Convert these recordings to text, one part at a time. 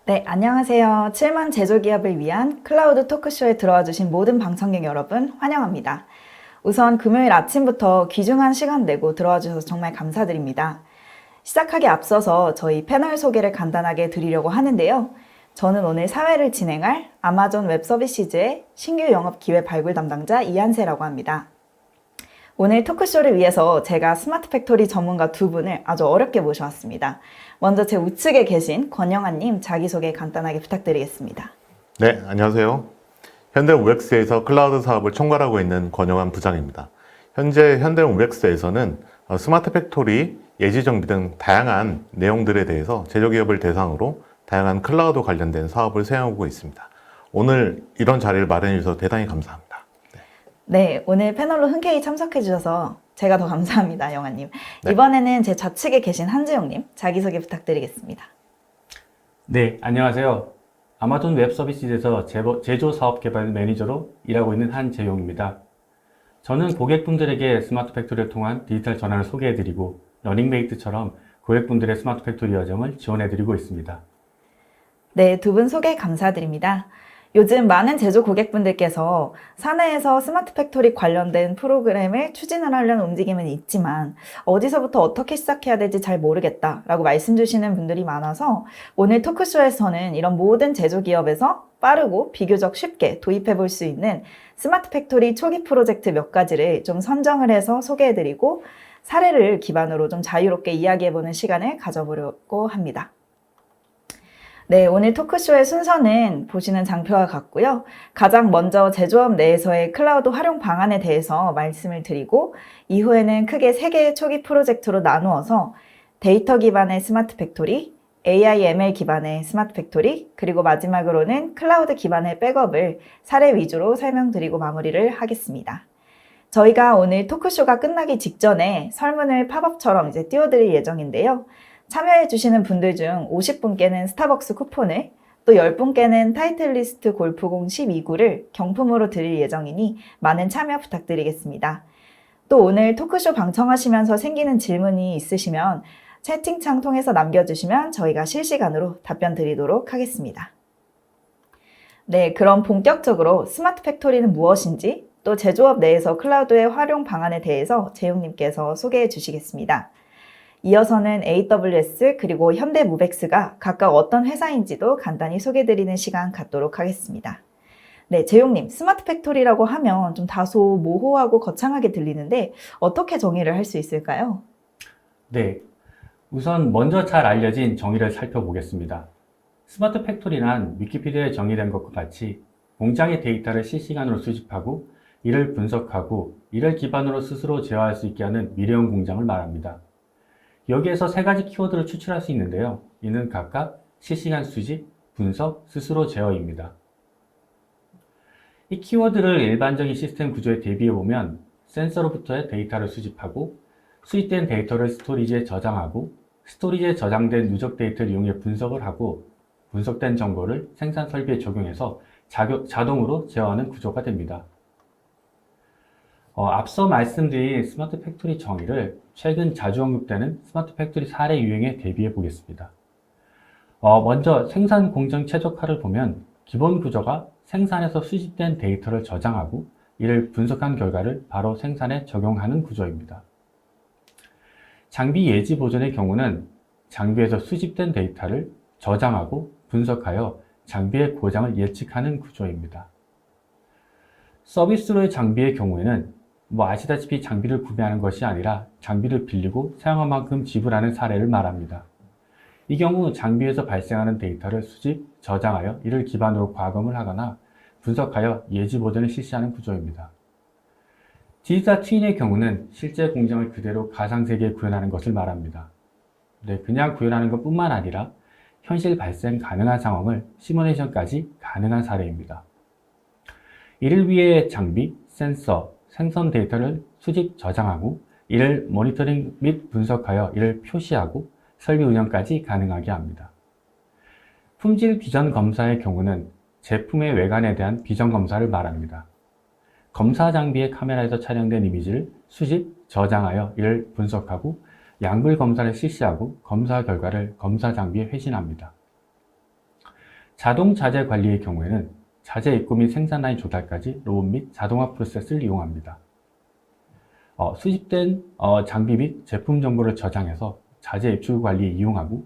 네, 안녕하세요. 7만 제조기업을 위한 클라우드 토크쇼에 들어와 주신 모든 방청객 여러분 환영합니다. 우선 금요일 아침부터 귀중한 시간 내고 들어와 주셔서 정말 감사드립니다. 시작하기 앞서서 저희 패널 소개를 간단하게 드리려고 하는데요. 저는 오늘 사회를 진행할 아마존 웹 서비스즈의 신규 영업 기회 발굴 담당자 이한세라고 합니다. 오늘 토크쇼를 위해서 제가 스마트 팩토리 전문가 두 분을 아주 어렵게 모셔왔습니다. 먼저 제 우측에 계신 권영환님 자기소개 간단하게 부탁드리겠습니다. 네, 안녕하세요. 현대모백스에서 클라우드 사업을 총괄하고 있는 권영환 부장입니다. 현재 현대모백스에서는 스마트 팩토리, 예지 정비 등 다양한 내용들에 대해서 제조기업을 대상으로 다양한 클라우드 관련된 사업을 수행하고 있습니다. 오늘 이런 자리를 마련해 주셔서 대단히 감사합니다. 네, 오늘 패널로 흔쾌히 참석해 주셔서 제가 더 감사합니다, 영환님. 네. 이번에는 제 좌측에 계신 한지용님 자기소개 부탁드리겠습니다. 네, 안녕하세요. 아마존 웹 서비스에서 제조 사업 개발 매니저로 일하고 있는 한재용입니다. 저는 고객분들에게 스마트 팩토리를 통한 디지털 전환을 소개해드리고 러닝메이트처럼 고객분들의 스마트 팩토리 여정을 지원해드리고 있습니다. 네, 두 분 소개 감사드립니다. 요즘 많은 제조 고객분들께서 사내에서 스마트 팩토리 관련된 프로그램을 추진을 하려는 움직임은 있지만 어디서부터 어떻게 시작해야 될지 잘 모르겠다라고 말씀 주시는 분들이 많아서 오늘 토크쇼에서는 이런 모든 제조 기업에서 빠르고 비교적 쉽게 도입해 볼 수 있는 스마트 팩토리 초기 프로젝트 몇 가지를 좀 선정을 해서 소개해드리고 사례를 기반으로 좀 자유롭게 이야기해보는 시간을 가져보려고 합니다. 네, 오늘 토크쇼의 순서는 보시는 장표와 같고요. 가장 먼저 제조업 내에서의 클라우드 활용 방안에 대해서 말씀을 드리고 이후에는 크게 3개의 초기 프로젝트로 나누어서 데이터 기반의 스마트 팩토리, AI, ML 기반의 스마트 팩토리, 그리고 마지막으로는 클라우드 기반의 백업을 사례 위주로 설명드리고 마무리를 하겠습니다. 저희가 오늘 토크쇼가 끝나기 직전에 설문을 팝업처럼 이제 띄워드릴 예정인데요. 참여해 주시는 분들 중 50분께는 스타벅스 쿠폰을, 또 10분께는 타이틀리스트 골프공 12구를 경품으로 드릴 예정이니 많은 참여 부탁드리겠습니다. 또 오늘 토크쇼 방청하시면서 생기는 질문이 있으시면 채팅창 통해서 남겨주시면 저희가 실시간으로 답변 드리도록 하겠습니다. 네, 그럼 본격적으로 스마트 팩토리는 무엇인지, 또 제조업 내에서 클라우드의 활용 방안에 대해서 재용님께서 소개해 주시겠습니다. 이어서는 AWS 그리고 현대모백스가 각각 어떤 회사인지도 간단히 소개드리는 시간 갖도록 하겠습니다. 네, 재용님, 스마트 팩토리라고 하면 좀 다소 모호하고 거창하게 들리는데 어떻게 정의를 할 수 있을까요? 네, 우선 먼저 잘 알려진 정의를 살펴보겠습니다. 스마트 팩토리란 위키피디아에 정의된 것과 같이 공장의 데이터를 실시간으로 수집하고 이를 분석하고 이를 기반으로 스스로 제어할 수 있게 하는 미래형 공장을 말합니다. 여기에서 3가지 키워드를 추출할 수 있는데요. 이는 각각 실시간 수집, 분석, 스스로 제어입니다. 이 키워드를 일반적인 시스템 구조에 대비해보면 센서로부터의 데이터를 수집하고 수집된 데이터를 스토리지에 저장하고 스토리지에 저장된 누적 데이터를 이용해 분석을 하고 분석된 정보를 생산 설비에 적용해서 자동으로 제어하는 구조가 됩니다. 앞서 말씀드린 스마트 팩토리 정의를 최근 자주 언급되는 스마트 팩토리 사례 유형에 대비해 보겠습니다. 먼저 생산 공정 최적화를 보면 기본 구조가 생산에서 수집된 데이터를 저장하고 이를 분석한 결과를 바로 생산에 적용하는 구조입니다. 장비 예지 보존의 경우는 장비에서 수집된 데이터를 저장하고 분석하여 장비의 고장을 예측하는 구조입니다. 서비스로의 장비의 경우에는 아시다시피 장비를 구매하는 것이 아니라 장비를 빌리고 사용한 만큼 지불하는 사례를 말합니다. 이 경우 장비에서 발생하는 데이터를 수집, 저장하여 이를 기반으로 과금을 하거나 분석하여 예지 보존을 실시하는 구조입니다. 디지털 트윈의 경우는 실제 공장을 그대로 가상세계에 구현하는 것을 말합니다. 그냥 구현하는 것뿐만 아니라 현실 발생 가능한 상황을 시뮬레이션까지 가능한 사례입니다. 이를 위해 장비, 센서, 생성 데이터를 수집, 저장하고 이를 모니터링 및 분석하여 이를 표시하고 설비 운영까지 가능하게 합니다. 품질 비전 검사의 경우는 제품의 외관에 대한 비전 검사를 말합니다. 검사 장비의 카메라에서 촬영된 이미지를 수집, 저장하여 이를 분석하고 양불 검사를 실시하고 검사 결과를 검사 장비에 회신합니다. 자동 자재 관리의 경우에는 자재 입고 및 생산 라인 조달까지 로봇 및 자동화 프로세스를 이용합니다. 수집된 장비 및 제품 정보를 저장해서 자재 입출 관리에 이용하고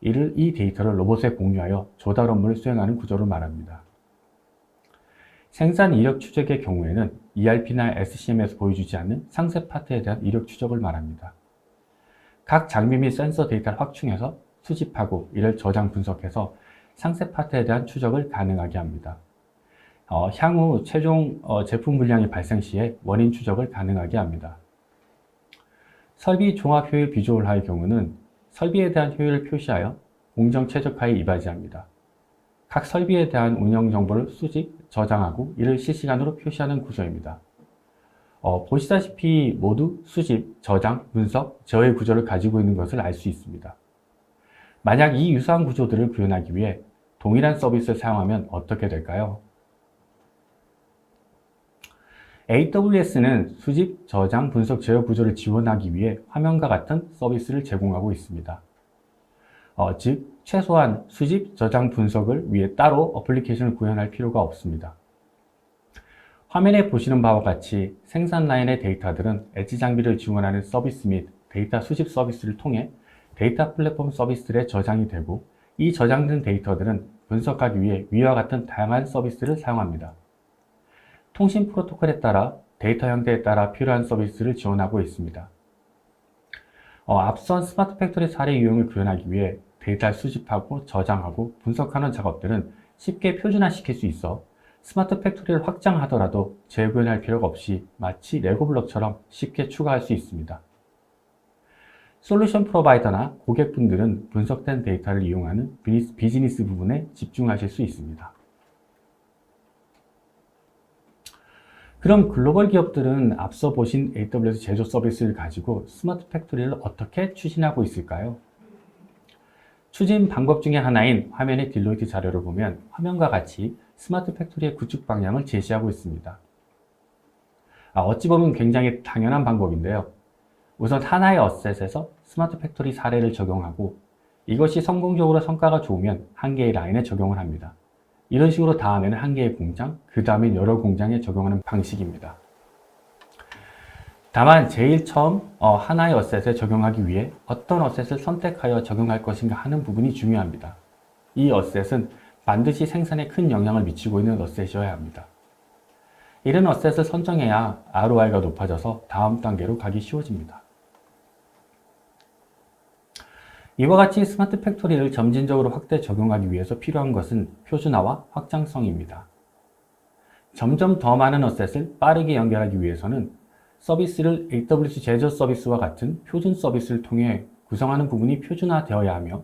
이 데이터를 로봇에 공유하여 조달 업무를 수행하는 구조를 말합니다. 생산 이력 추적의 경우에는 ERP나 SCM에서 보여주지 않는 상세 파트에 대한 이력 추적을 말합니다. 각 장비 및 센서 데이터를 확충해서 수집하고 이를 저장 분석해서 상세 파트에 대한 추적을 가능하게 합니다. 향후 최종 제품 물량이 발생 시에 원인 추적을 가능하게 합니다. 설비 종합 효율 비주얼화의 경우는 설비에 대한 효율을 표시하여 공정 최적화에 이바지합니다. 각 설비에 대한 운영 정보를 수집, 저장하고 이를 실시간으로 표시하는 구조입니다. 보시다시피 모두 수집, 저장, 분석, 제어의 구조를 가지고 있는 것을 알 수 있습니다. 만약 이 유사한 구조들을 구현하기 위해 동일한 서비스를 사용하면 어떻게 될까요? AWS는 수집, 저장, 분석, 제어 구조를 지원하기 위해 화면과 같은 서비스를 제공하고 있습니다. 즉, 최소한 수집, 저장, 분석을 위해 따로 어플리케이션을 구현할 필요가 없습니다. 화면에 보시는 바와 같이 생산 라인의 데이터들은 엣지 장비를 지원하는 서비스 및 데이터 수집 서비스를 통해 데이터 플랫폼 서비스들에 저장이 되고 이 저장된 데이터들은 분석하기 위해 위와 같은 다양한 서비스를 사용합니다. 통신 프로토콜에 따라 데이터 형태에 따라 필요한 서비스를 지원하고 있습니다. 앞선 스마트 팩토리 사례 유형을 구현하기 위해 데이터를 수집하고 저장하고 분석하는 작업들은 쉽게 표준화시킬 수 있어 스마트 팩토리를 확장하더라도 재구현할 필요가 없이 마치 레고 블록처럼 쉽게 추가할 수 있습니다. 솔루션 프로바이더나 고객분들은 분석된 데이터를 이용하는 비즈니스 부분에 집중하실 수 있습니다. 그럼 글로벌 기업들은 앞서 보신 AWS 제조 서비스를 가지고 스마트 팩토리를 어떻게 추진하고 있을까요? 추진 방법 중에 하나인 화면의 딜로이트 자료를 보면 화면과 같이 스마트 팩토리의 구축 방향을 제시하고 있습니다. 어찌 보면 굉장히 당연한 방법인데요. 우선 하나의 어셋에서 스마트 팩토리 사례를 적용하고 이것이 성공적으로 성과가 좋으면 한 개의 라인에 적용을 합니다. 이런 식으로 다음에는 한 개의 공장, 그 다음엔 여러 공장에 적용하는 방식입니다. 다만 제일 처음 하나의 어셋에 적용하기 위해 어떤 어셋을 선택하여 적용할 것인가 하는 부분이 중요합니다. 이 어셋은 반드시 생산에 큰 영향을 미치고 있는 어셋이어야 합니다. 이런 어셋을 선정해야 ROI가 높아져서 다음 단계로 가기 쉬워집니다. 이와 같이 스마트 팩토리를 점진적으로 확대 적용하기 위해서 필요한 것은 표준화와 확장성입니다. 점점 더 많은 어셋을 빠르게 연결하기 위해서는 서비스를 AWS 제조 서비스와 같은 표준 서비스를 통해 구성하는 부분이 표준화되어야 하며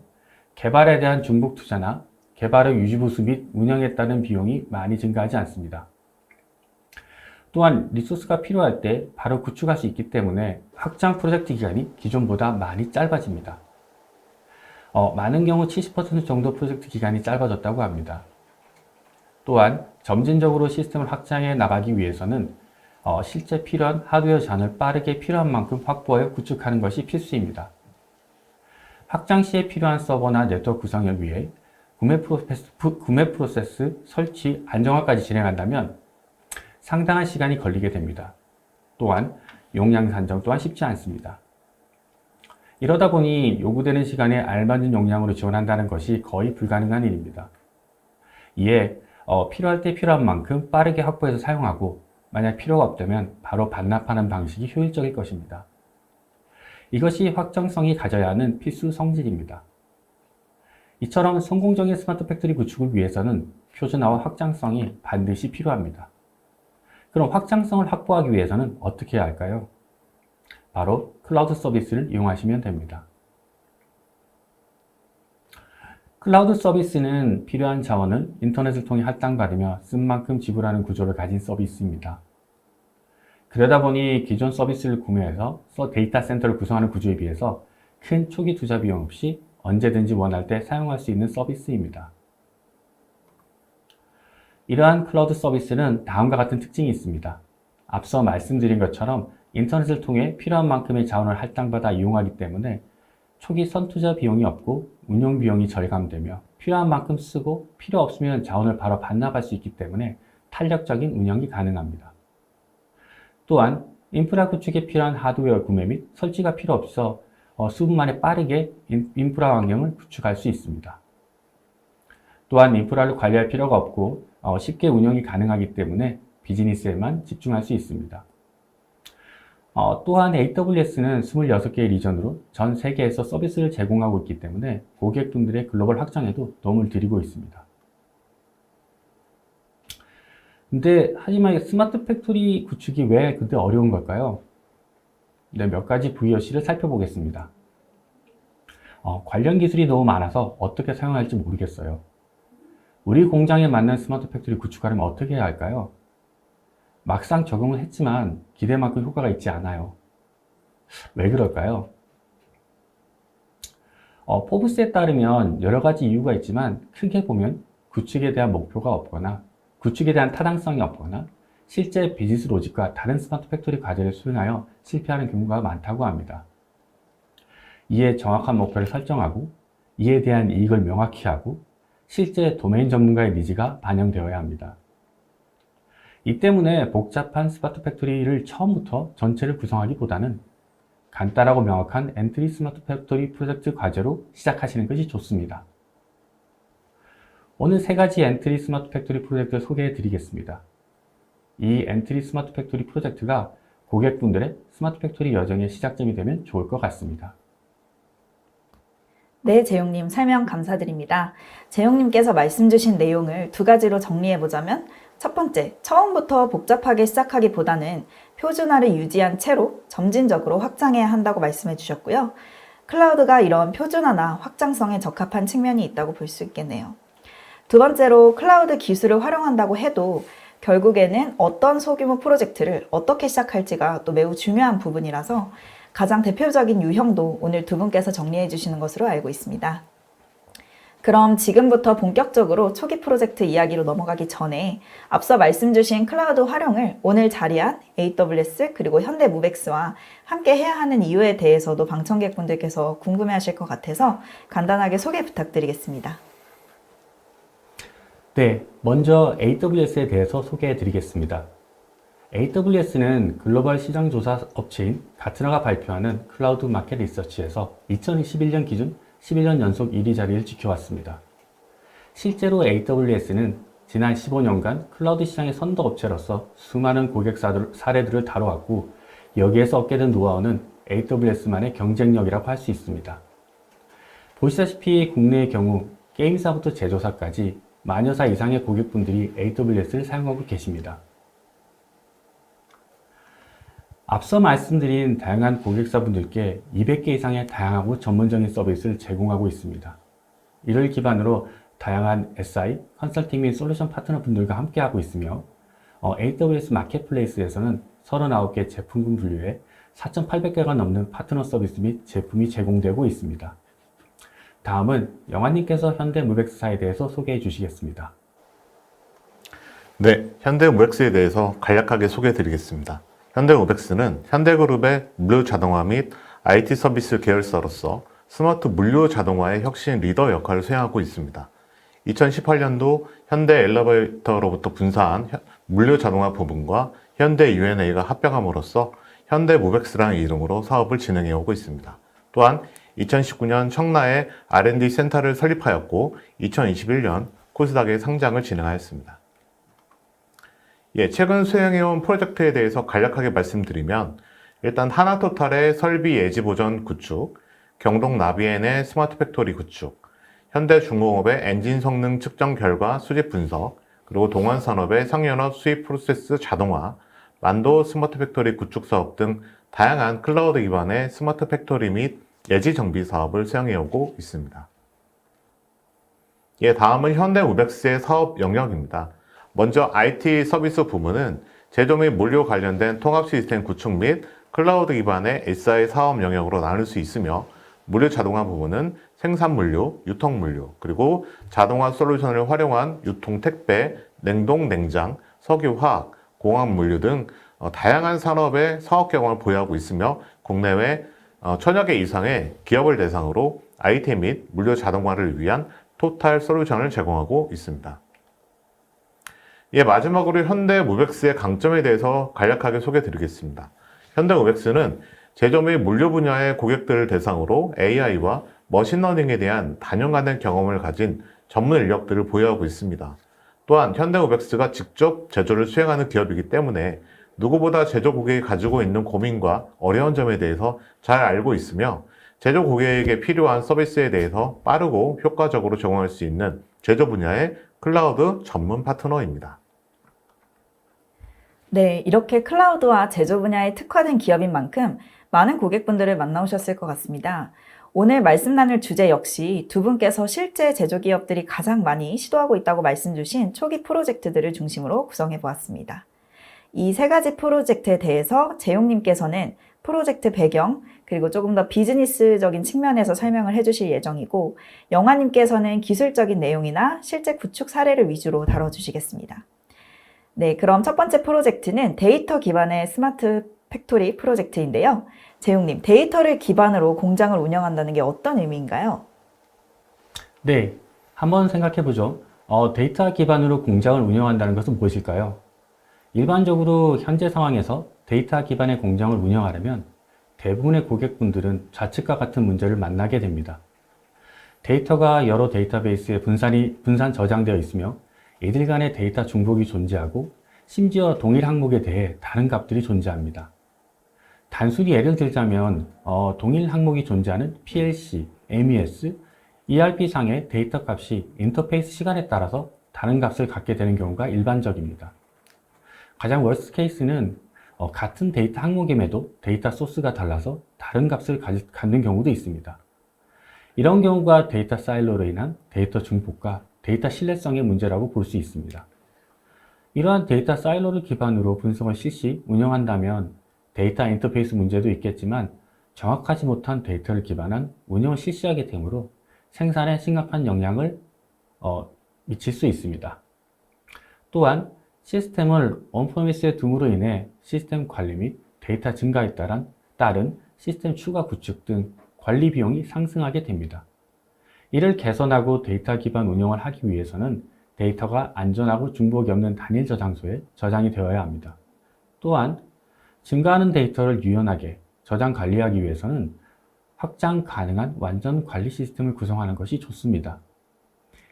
개발에 대한 중복 투자나 개발의 유지보수 및 운영에 따른 비용이 많이 증가하지 않습니다. 또한 리소스가 필요할 때 바로 구축할 수 있기 때문에 확장 프로젝트 기간이 기존보다 많이 짧아집니다. 많은 경우 70% 정도 프로젝트 기간이 짧아졌다고 합니다. 또한 점진적으로 시스템을 확장해 나가기 위해서는 실제 필요한 하드웨어 잔을 빠르게 필요한 만큼 확보하여 구축하는 것이 필수입니다. 확장 시에 필요한 서버나 네트워크 구성을 위해 구매 프로세스, 설치, 안정화까지 진행한다면 상당한 시간이 걸리게 됩니다. 또한 용량 산정 또한 쉽지 않습니다. 이러다 보니 요구되는 시간에 알맞은 용량으로 지원한다는 것이 거의 불가능한 일입니다. 이에 필요할 때 필요한 만큼 빠르게 확보해서 사용하고 만약 필요가 없다면 바로 반납하는 방식이 효율적일 것입니다. 이것이 확정성이 가져야 하는 필수 성질입니다. 이처럼 성공적인 스마트 팩토리 구축을 위해서는 표준화와 확장성이 반드시 필요합니다. 그럼 확장성을 확보하기 위해서는 어떻게 해야 할까요? 바로 클라우드 서비스를 이용하시면 됩니다. 클라우드 서비스는 필요한 자원을 인터넷을 통해 할당받으며 쓴 만큼 지불하는 구조를 가진 서비스입니다. 그러다 보니 기존 서비스를 구매해서 데이터 센터를 구성하는 구조에 비해서 큰 초기 투자 비용 없이 언제든지 원할 때 사용할 수 있는 서비스입니다. 이러한 클라우드 서비스는 다음과 같은 특징이 있습니다. 앞서 말씀드린 것처럼 인터넷을 통해 필요한 만큼의 자원을 할당받아 이용하기 때문에 초기 선투자 비용이 없고 운용 비용이 절감되며 필요한 만큼 쓰고 필요 없으면 자원을 바로 반납할 수 있기 때문에 탄력적인 운영이 가능합니다. 또한 인프라 구축에 필요한 하드웨어 구매 및 설치가 필요 없어 수분 만에 빠르게 인프라 환경을 구축할 수 있습니다. 또한 인프라를 관리할 필요가 없고 쉽게 운영이 가능하기 때문에 비즈니스에만 집중할 수 있습니다. 또한 AWS는 26개의 리전으로 전 세계에서 서비스를 제공하고 있기 때문에 고객분들의 글로벌 확장에도 도움을 드리고 있습니다. 하지만 스마트 팩토리 구축이 왜 근데 어려운 걸까요? 네, 몇 가지 VOC를 살펴보겠습니다. 관련 기술이 너무 많아서 어떻게 사용할지 모르겠어요. 우리 공장에 맞는 스마트 팩토리 구축하려면 어떻게 해야 할까요? 막상 적용을 했지만 기대만큼 효과가 있지 않아요. 왜 그럴까요? 포브스에 따르면 여러 가지 이유가 있지만 크게 보면 구축에 대한 목표가 없거나 구축에 대한 타당성이 없거나 실제 비즈니스 로직과 다른 스마트 팩토리 과제를 수행하여 실패하는 경우가 많다고 합니다. 이에 정확한 목표를 설정하고 이에 대한 이익을 명확히 하고 실제 도메인 전문가의 니즈가 반영되어야 합니다. 이 때문에 복잡한 스마트 팩토리를 처음부터 전체를 구성하기보다는 간단하고 명확한 엔트리 스마트 팩토리 프로젝트 과제로 시작하시는 것이 좋습니다. 오늘 3가지 엔트리 스마트 팩토리 프로젝트를 소개해 드리겠습니다. 이 엔트리 스마트 팩토리 프로젝트가 고객분들의 스마트 팩토리 여정의 시작점이 되면 좋을 것 같습니다. 네, 재용님 설명 감사드립니다. 재용님께서 말씀 주신 내용을 2가지로 정리해보자면 첫 번째, 처음부터 복잡하게 시작하기보다는 표준화를 유지한 채로 점진적으로 확장해야 한다고 말씀해 주셨고요. 클라우드가 이런 표준화나 확장성에 적합한 측면이 있다고 볼 수 있겠네요. 두 번째로, 클라우드 기술을 활용한다고 해도 결국에는 어떤 소규모 프로젝트를 어떻게 시작할지가 또 매우 중요한 부분이라서 가장 대표적인 유형도 오늘 2분께서 정리해 주시는 것으로 알고 있습니다. 그럼 지금부터 본격적으로 초기 프로젝트 이야기로 넘어가기 전에 앞서 말씀 주신 클라우드 활용을 오늘 자리한 AWS 그리고 현대무벡스와 함께 해야 하는 이유에 대해서도 방청객분들께서 궁금해하실 것 같아서 간단하게 소개 부탁드리겠습니다. 네, 먼저 AWS에 대해서 소개해 드리겠습니다. AWS는 글로벌 시장조사 업체인 가트너가 발표하는 클라우드 마켓 리서치에서 2021년 기준 11년 연속 1위 자리를 지켜왔습니다. 실제로 AWS는 지난 15년간 클라우드 시장의 선도 업체로서 수많은 고객 사례들을 다뤄왔고 여기에서 얻게 된 노하우는 AWS만의 경쟁력이라고 할 수 있습니다. 보시다시피 국내의 경우 게임사부터 제조사까지 만여사 이상의 고객분들이 AWS를 사용하고 계십니다. 앞서 말씀드린 다양한 고객사분들께 200개 이상의 다양하고 전문적인 서비스를 제공하고 있습니다. 이를 기반으로 다양한 SI, 컨설팅 및 솔루션 파트너 분들과 함께하고 있으며 AWS 마켓플레이스에서는 39개 제품군 분류에 4,800개가 넘는 파트너 서비스 및 제품이 제공되고 있습니다. 다음은 영환님께서 현대무벡스사에 대해서 소개해 주시겠습니다. 네, 현대무벡스에 대해서 간략하게 소개해 드리겠습니다. 현대무벡스는 현대그룹의 물류 자동화 및 IT 서비스 계열사로서 스마트 물류 자동화의 혁신 리더 역할을 수행하고 있습니다. 2018년도 현대 엘리베이터로부터 분사한 물류 자동화 부분과 현대 U&A가 합병함으로써 현대무벡스라는 이름으로 사업을 진행해 오고 있습니다. 또한 2019년 청라에 R&D 센터를 설립하였고 2021년 코스닥의 상장을 진행하였습니다. 최근 수행해온 프로젝트에 대해서 간략하게 말씀드리면 일단 하나토탈의 설비 예지 보전 구축, 경동 나비엔의 스마트 팩토리 구축, 현대중공업의 엔진 성능 측정 결과 수집 분석, 그리고 동원산업의 상연업 수입 프로세스 자동화, 만도 스마트 팩토리 구축 사업 등 다양한 클라우드 기반의 스마트 팩토리 및 예지 정비 사업을 수행해오고 있습니다. 다음은 현대무벡스의 사업 영역입니다. 먼저 IT 서비스 부문은 제조 및 물류 관련된 통합 시스템 구축 및 클라우드 기반의 SI 사업 영역으로 나눌 수 있으며 물류 자동화 부문은 생산 물류, 유통 물류, 그리고 자동화 솔루션을 활용한 유통 택배, 냉동 냉장, 석유 화학, 공학 물류 등 다양한 산업의 사업 경험을 보유하고 있으며 국내외 천여 개 이상의 기업을 대상으로 IT 및 물류 자동화를 위한 토탈 솔루션을 제공하고 있습니다. 예, 마지막으로 현대 모백스의 강점에 대해서 간략하게 소개해 드리겠습니다. 현대 모백스는 제조 및 물류 분야의 고객들을 대상으로 AI와 머신러닝에 대한 다년간의 경험을 가진 전문 인력들을 보유하고 있습니다. 또한 현대 모백스가 직접 제조를 수행하는 기업이기 때문에 누구보다 제조 고객이 가지고 있는 고민과 어려운 점에 대해서 잘 알고 있으며 제조 고객에게 필요한 서비스에 대해서 빠르고 효과적으로 제공할 수 있는 제조 분야의 클라우드 전문 파트너입니다. 네, 이렇게 클라우드와 제조 분야에 특화된 기업인 만큼 많은 고객분들을 만나오셨을 것 같습니다. 오늘 말씀 나눌 주제 역시 두 분께서 실제 제조 기업들이 가장 많이 시도하고 있다고 말씀 주신 초기 프로젝트들을 중심으로 구성해 보았습니다. 이 세 가지 프로젝트에 대해서 재용님께서는 프로젝트 배경, 그리고 조금 더 비즈니스적인 측면에서 설명을 해주실 예정이고, 영화님께서는 기술적인 내용이나 실제 구축 사례를 위주로 다뤄주시겠습니다. 네, 그럼 첫 번째 프로젝트는 데이터 기반의 스마트 팩토리 프로젝트인데요. 재용님, 데이터를 기반으로 공장을 운영한다는 게 어떤 의미인가요? 네, 한번 생각해 보죠. 데이터 기반으로 공장을 운영한다는 것은 무엇일까요? 일반적으로 현재 상황에서 데이터 기반의 공장을 운영하려면 대부분의 고객분들은 좌측과 같은 문제를 만나게 됩니다. 데이터가 여러 데이터베이스에 분산 저장되어 있으며 이들 간의 데이터 중복이 존재하고 심지어 동일 항목에 대해 다른 값들이 존재합니다. 단순히 예를 들자면 동일 항목이 존재하는 PLC, MES, ERP상의 데이터 값이 인터페이스 시간에 따라서 다른 값을 갖게 되는 경우가 일반적입니다. 가장 워스트 케이스는 같은 데이터 항목임에도 데이터 소스가 달라서 다른 값을 갖는 경우도 있습니다. 이런 경우가 데이터 사일로로 인한 데이터 중복과 데이터 신뢰성의 문제라고 볼 수 있습니다. 이러한 데이터 사일로를 기반으로 분석을 실시 운영한다면 데이터 인터페이스 문제도 있겠지만 정확하지 못한 데이터를 기반한 운영을 실시하게 되므로 생산에 심각한 영향을 미칠 수 있습니다. 또한 시스템을 온프리미스에 둠으로 인해 시스템 관리 및 데이터 증가에 따른 시스템 추가 구축 등 관리 비용이 상승하게 됩니다. 이를 개선하고 데이터 기반 운영을 하기 위해서는 데이터가 안전하고 중복이 없는 단일 저장소에 저장이 되어야 합니다. 또한 증가하는 데이터를 유연하게 저장 관리하기 위해서는 확장 가능한 완전 관리 시스템을 구성하는 것이 좋습니다.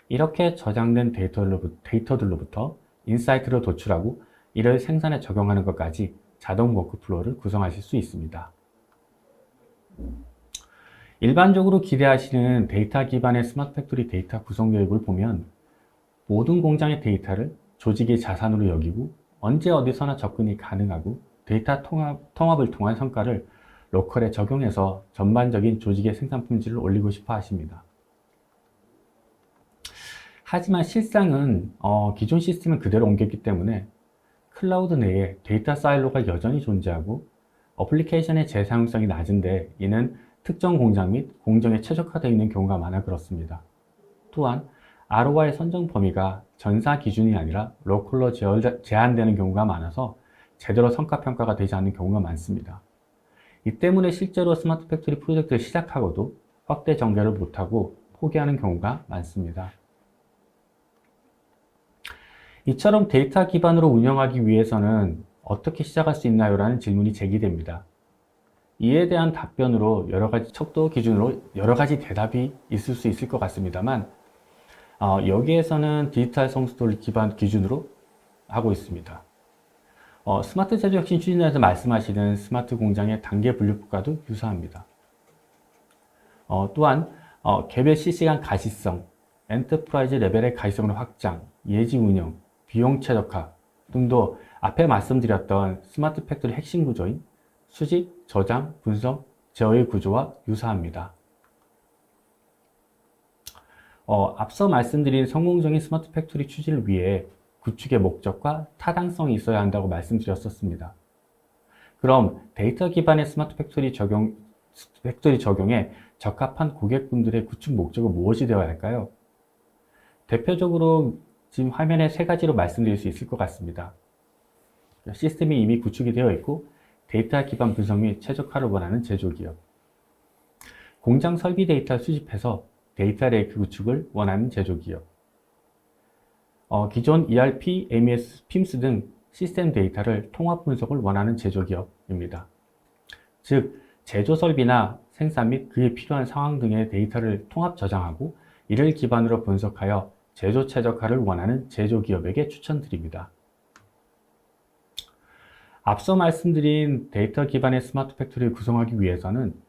이렇게 저장된 데이터들로부터 인사이트를 도출하고 이를 생산에 적용하는 것까지 자동 워크플로우를 구성하실 수 있습니다. 일반적으로 기대하시는 데이터 기반의 스마트 팩토리 데이터 구성 계획을 보면 모든 공장의 데이터를 조직의 자산으로 여기고 언제 어디서나 접근이 가능하고 데이터 통합을 통한 성과를 로컬에 적용해서 전반적인 조직의 생산 품질을 올리고 싶어 하십니다. 하지만 실상은 기존 시스템을 그대로 옮겼기 때문에 클라우드 내에 데이터 사일로가 여전히 존재하고 어플리케이션의 재사용성이 낮은데 이는 특정 공장 및 공정에 최적화되어 있는 경우가 많아 그렇습니다. 또한 ROI 선정 범위가 전사 기준이 아니라 로컬로 제한되는 경우가 많아서 제대로 성과 평가가 되지 않는 경우가 많습니다. 이 때문에 실제로 스마트 팩토리 프로젝트를 시작하고도 확대 전개를 못하고 포기하는 경우가 많습니다. 이처럼 데이터 기반으로 운영하기 위해서는 어떻게 시작할 수 있나요? 라는 질문이 제기됩니다. 이에 대한 답변으로 여러 가지 척도 기준으로 여러 가지 대답이 있을 수 있을 것 같습니다만 여기에서는 디지털 성수도를 기반 기준으로 하고 있습니다. 스마트 제조 혁신 추진에서 말씀하시는 스마트 공장의 단계 분류법과도 유사합니다. 또한 개별 실시간 가시성, 엔터프라이즈 레벨의 가시성을 확장, 예지 운영, 비용 최적화 등도 앞에 말씀드렸던 스마트 팩토리 핵심 구조인 수집, 저장, 분석, 제어의 구조와 유사합니다. 앞서 말씀드린 성공적인 스마트 팩토리 추진을 위해 구축의 목적과 타당성이 있어야 한다고 말씀드렸었습니다. 그럼 데이터 기반의 스마트 팩토리 적용에 적합한 고객분들의 구축 목적은 무엇이 되어야 할까요? 대표적으로 지금 화면에 세 가지로 말씀드릴 수 있을 것 같습니다. 시스템이 이미 구축이 되어 있고 데이터 기반 분석 및 최적화를 원하는 제조기업, 공장 설비 데이터를 수집해서 데이터 레이크 구축을 원하는 제조기업. 기존 ERP, MES, PIMS 등 시스템 데이터를 통합 분석을 원하는 제조기업입니다. 즉, 제조 설비나 생산 및 그에 필요한 상황 등의 데이터를 통합 저장하고 이를 기반으로 분석하여 제조 최적화를 원하는 제조기업에게 추천드립니다. 앞서 말씀드린 데이터 기반의 스마트 팩토리를 구성하기 위해서는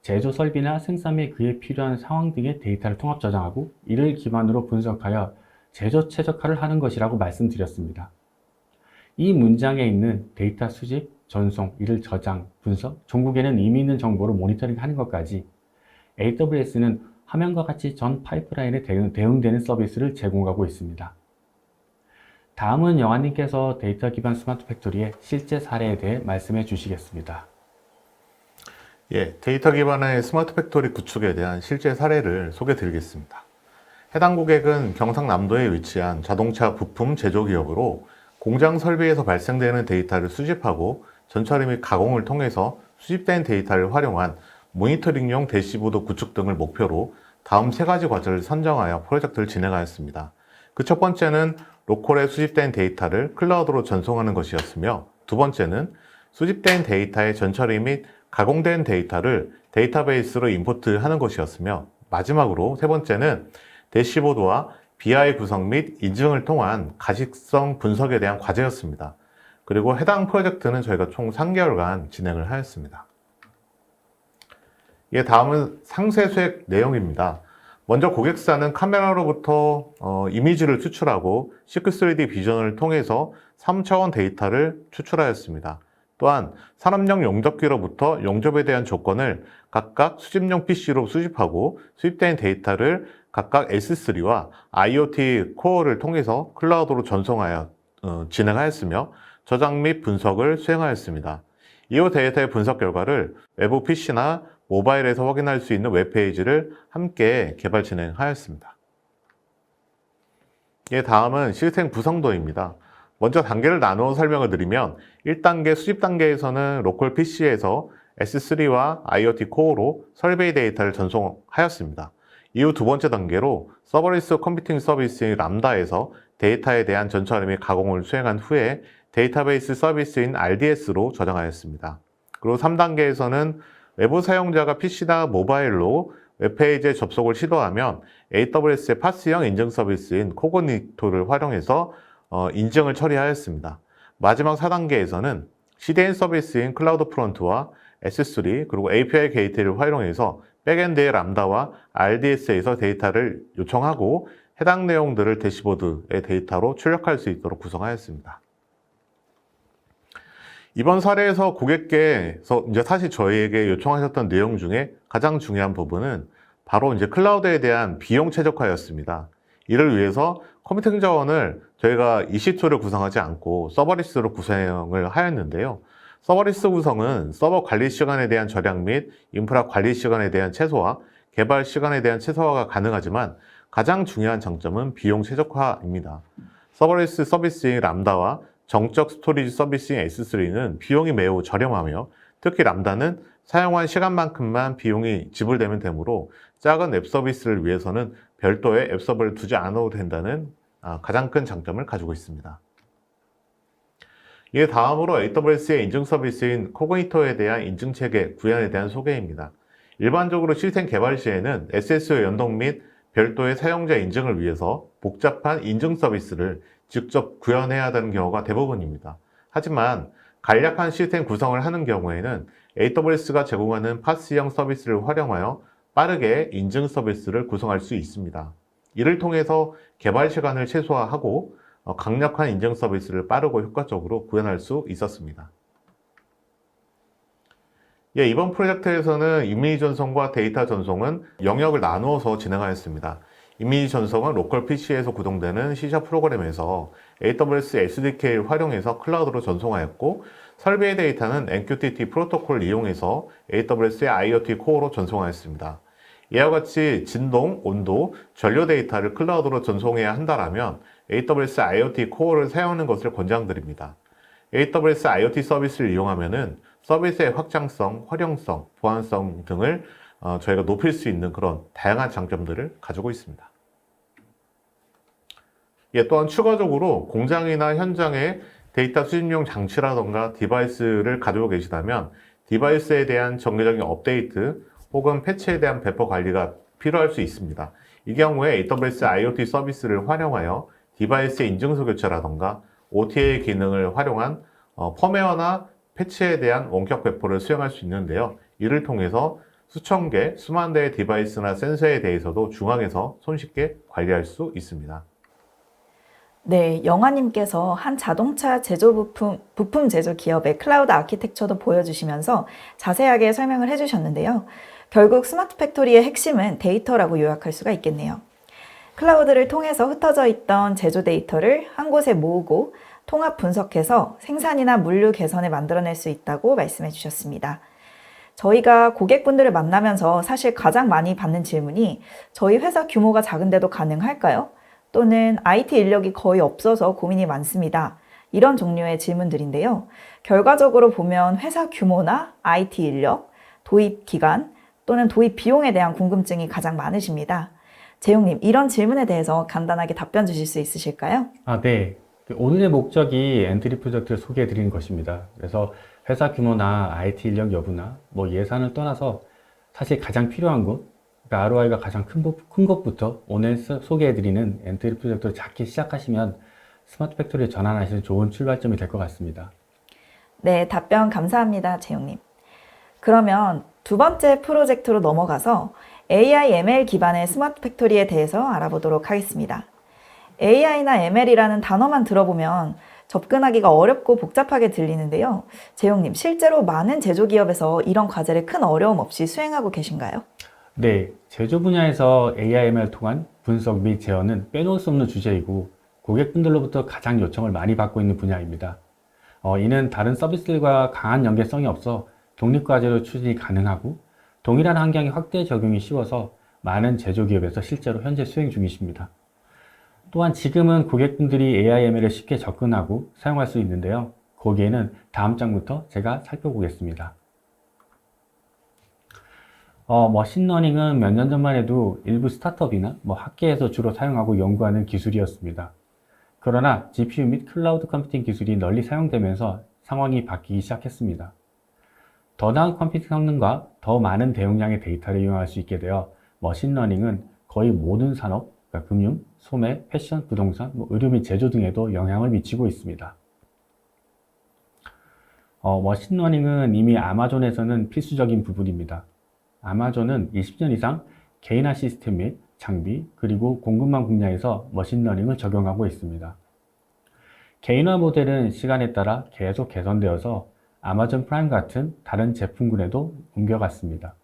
제조 설비나 생산 및 그에 필요한 상황 등의 데이터를 통합 저장하고 이를 기반으로 분석하여 제조 최적화를 하는 것이라고 말씀드렸습니다. 이 문장에 있는 데이터 수집, 전송, 이를 저장, 분석, 종국에는 의미 있는 정보를 모니터링하는 것까지 AWS는 화면과 같이 전 파이프라인에 대응되는 서비스를 제공하고 있습니다. 다음은 영환님께서 데이터 기반 스마트 팩토리의 실제 사례에 대해 말씀해 주시겠습니다. 예, 데이터 기반의 스마트 팩토리 구축에 대한 실제 사례를 소개해 드리겠습니다. 해당 고객은 경상남도에 위치한 자동차 부품 제조 기업으로 공장 설비에서 발생되는 데이터를 수집하고 전처리 및 가공을 통해서 수집된 데이터를 활용한 모니터링용 대시보드 구축 등을 목표로 다음 세 가지 과제를 선정하여 프로젝트를 진행하였습니다. 그 첫 번째는 로컬에 수집된 데이터를 클라우드로 전송하는 것이었으며, 두 번째는 수집된 데이터의 전처리 및 가공된 데이터를 데이터베이스로 임포트하는 것이었으며, 마지막으로 세 번째는 대시보드와 BI 구성 및 인증을 통한 가식성 분석에 대한 과제였습니다. 그리고 해당 프로젝트는 저희가 총 3개월간 진행을 하였습니다. 다음은 상세 수획 내용입니다. 먼저 고객사는 카메라로부터 이미지를 추출하고 시크3D 비전을 통해서 3차원 데이터를 추출하였습니다. 또한 산업용 용접기로부터 용접에 대한 조건을 각각 수집용 PC로 수집하고 수집된 데이터를 각각 S3와 IoT 코어를 통해서 클라우드로 전송하여 진행하였으며 저장 및 분석을 수행하였습니다. 이후 데이터의 분석 결과를 외부 PC나 모바일에서 확인할 수 있는 웹페이지를 함께 개발 진행하였습니다. 다음은 시스템 구성도입니다. 먼저 단계를 나누어 설명을 드리면 1단계 수집 단계에서는 로컬 PC에서 S3와 IoT 코어로 설비 데이터를 전송하였습니다. 이후 두 번째 단계로 서버리스 컴퓨팅 서비스인 람다에서 데이터에 대한 전처리 및 가공을 수행한 후에 데이터베이스 서비스인 RDS로 저장하였습니다. 그리고 3단계에서는 외부 사용자가 PC나 모바일로 웹페이지에 접속을 시도하면 AWS의 파스형 인증 서비스인 코그니토를 활용해서 인증을 처리하였습니다. 마지막 4단계에서는 CDN 서비스인 클라우드 프론트와 S3 그리고 API 게이트웨이를 활용해서 백엔드의 람다와 RDS에서 데이터를 요청하고 해당 내용들을 대시보드의 데이터로 출력할 수 있도록 구성하였습니다. 이번 사례에서 고객께서 사실 저희에게 요청하셨던 내용 중에 가장 중요한 부분은 바로 클라우드에 대한 비용 최적화였습니다. 이를 위해서 컴퓨팅 자원을 저희가 EC2를 구성하지 않고 서버리스로 구성을 하였는데요. 서버리스 구성은 서버 관리 시간에 대한 절약 및 인프라 관리 시간에 대한 최소화, 개발 시간에 대한 최소화가 가능하지만 가장 중요한 장점은 비용 최적화입니다. 서버리스 서비스인 람다와 정적 스토리지 서비스인 S3는 비용이 매우 저렴하며 특히 람다는 사용한 시간만큼만 비용이 지불되면 되므로 작은 앱 서비스를 위해서는 별도의 앱 서버를 두지 않아도 된다는 가장 큰 장점을 가지고 있습니다. 다음으로 AWS의 인증 서비스인 코그니토에 대한 인증 체계 구현에 대한 소개입니다. 일반적으로 시스템 개발 시에는 SSO 연동 및 별도의 사용자 인증을 위해서 복잡한 인증 서비스를 직접 구현해야 하는 경우가 대부분입니다. 하지만 간략한 시스템 구성을 하는 경우에는 AWS가 제공하는 파스형 서비스를 활용하여 빠르게 인증 서비스를 구성할 수 있습니다. 이를 통해서 개발 시간을 최소화하고 강력한 인증 서비스를 빠르고 효과적으로 구현할 수 있었습니다. 이번 프로젝트에서는 이미지 전송과 데이터 전송은 영역을 나누어서 진행하였습니다. 이미지 전송은 로컬 PC에서 구동되는 C# 프로그램에서 AWS SDK를 활용해서 클라우드로 전송하였고, 설비의 데이터는 MQTT 프로토콜을 이용해서 AWS의 IoT 코어로 전송하였습니다. 이와 같이 진동, 온도, 전류 데이터를 클라우드로 전송해야 한다면 AWS IoT 코어를 사용하는 것을 권장드립니다. AWS IoT 서비스를 이용하면 서비스의 확장성, 활용성, 보안성 등을 저희가 높일 수 있는 그런 다양한 장점들을 가지고 있습니다. 또한 추가적으로 공장이나 현장에 데이터 수집용 장치라던가 디바이스를 가지고 계시다면 디바이스에 대한 정기적인 업데이트 혹은 패치에 대한 배포 관리가 필요할 수 있습니다. 이 경우에 AWS IoT 서비스를 활용하여 디바이스의 인증서 교체라던가 OTA 기능을 활용한 펌웨어나 패치에 대한 원격 배포를 수행할 수 있는데요. 이를 통해서 수천 개, 수만 대의 디바이스나 센서에 대해서도 중앙에서 손쉽게 관리할 수 있습니다. 네, 영화님께서 한 자동차 부품 제조 기업의 클라우드 아키텍처도 보여주시면서 자세하게 설명을 해주셨는데요. 결국 스마트 팩토리의 핵심은 데이터라고 요약할 수가 있겠네요. 클라우드를 통해서 흩어져 있던 제조 데이터를 한 곳에 모으고 통합 분석해서 생산이나 물류 개선을 만들어낼 수 있다고 말씀해 주셨습니다. 저희가 고객분들을 만나면서 사실 가장 많이 받는 질문이 저희 회사 규모가 작은데도 가능할까요? 또는 IT 인력이 거의 없어서 고민이 많습니다. 이런 종류의 질문들인데요. 결과적으로 보면 회사 규모나 IT 인력, 도입 기간 또는 도입 비용에 대한 궁금증이 가장 많으십니다. 재용님, 이런 질문에 대해서 간단하게 답변 주실 수 있으실까요? 네. 오늘의 목적이 엔트리 프로젝트를 소개해 드리는 것입니다. 그래서 회사 규모나 IT 인력 여부나 예산을 떠나서 사실 가장 필요한 것, 그러니까 ROI가 가장 큰 것부터 오늘 소개해 드리는 엔트리 프로젝트를 작게 시작하시면 스마트 팩토리에 전환하시는 좋은 출발점이 될 것 같습니다. 네, 답변 감사합니다, 재용님. 그러면 두 번째 프로젝트로 넘어가서 AI, ML 기반의 스마트 팩토리에 대해서 알아보도록 하겠습니다. AI나 ML이라는 단어만 들어보면 접근하기가 어렵고 복잡하게 들리는데요. 재용님, 실제로 많은 제조기업에서 이런 과제를 큰 어려움 없이 수행하고 계신가요? 네, 제조 분야에서 AI, ML 통한 분석 및 제어는 빼놓을 수 없는 주제이고 고객분들로부터 가장 요청을 많이 받고 있는 분야입니다. 이는 다른 서비스들과 강한 연계성이 없어 독립과제로 추진이 가능하고 동일한 환경에 확대 적용이 쉬워서 많은 제조기업에서 실제로 현재 수행 중이십니다. 또한 지금은 고객분들이 AI, ML에 쉽게 접근하고 사용할 수 있는데요. 거기에는 다음 장부터 제가 살펴보겠습니다. 머신러닝은 몇 년 전만 해도 일부 스타트업이나 학계에서 주로 사용하고 연구하는 기술이었습니다. 그러나 GPU 및 클라우드 컴퓨팅 기술이 널리 사용되면서 상황이 바뀌기 시작했습니다. 더 나은 컴퓨팅 성능과 더 많은 대용량의 데이터를 이용할 수 있게 되어 머신러닝은 거의 모든 산업, 그러니까 금융, 소매, 패션, 부동산, 의료 및 제조 등에도 영향을 미치고 있습니다. 머신러닝은 이미 아마존에서는 필수적인 부분입니다. 아마존은 20년 이상 개인화 시스템 및 장비, 그리고 공급망 분야에서 머신러닝을 적용하고 있습니다. 개인화 모델은 시간에 따라 계속 개선되어서 아마존 프라임 같은 다른 제품군에도 옮겨갔습니다.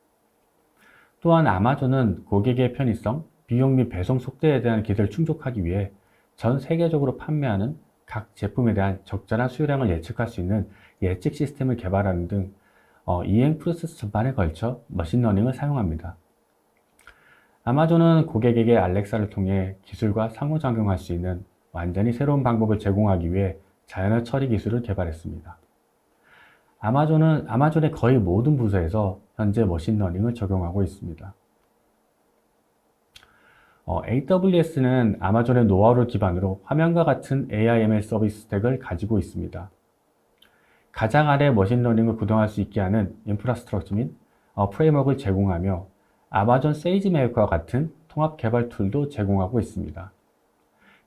또한 아마존은 고객의 편의성, 비용 및 배송 속도에 대한 기대를 충족하기 위해 전 세계적으로 판매하는 각 제품에 대한 적절한 수요량을 예측할 수 있는 예측 시스템을 개발하는 등 이행 프로세스 전반에 걸쳐 머신러닝을 사용합니다. 아마존은 고객에게 알렉사를 통해 기술과 상호작용할 수 있는 완전히 새로운 방법을 제공하기 위해 자연어 처리 기술을 개발했습니다. 아마존의 거의 모든 부서에서 현재 머신러닝을 적용하고 있습니다. AWS는 아마존의 노하우를 기반으로 화면과 같은 AI, ML 서비스 스택을 가지고 있습니다. 가장 아래 머신러닝을 구동할 수 있게 하는 인프라스트럭처 및 프레임워크를 제공하며 아마존 세이지메이커와 같은 통합 개발 툴도 제공하고 있습니다.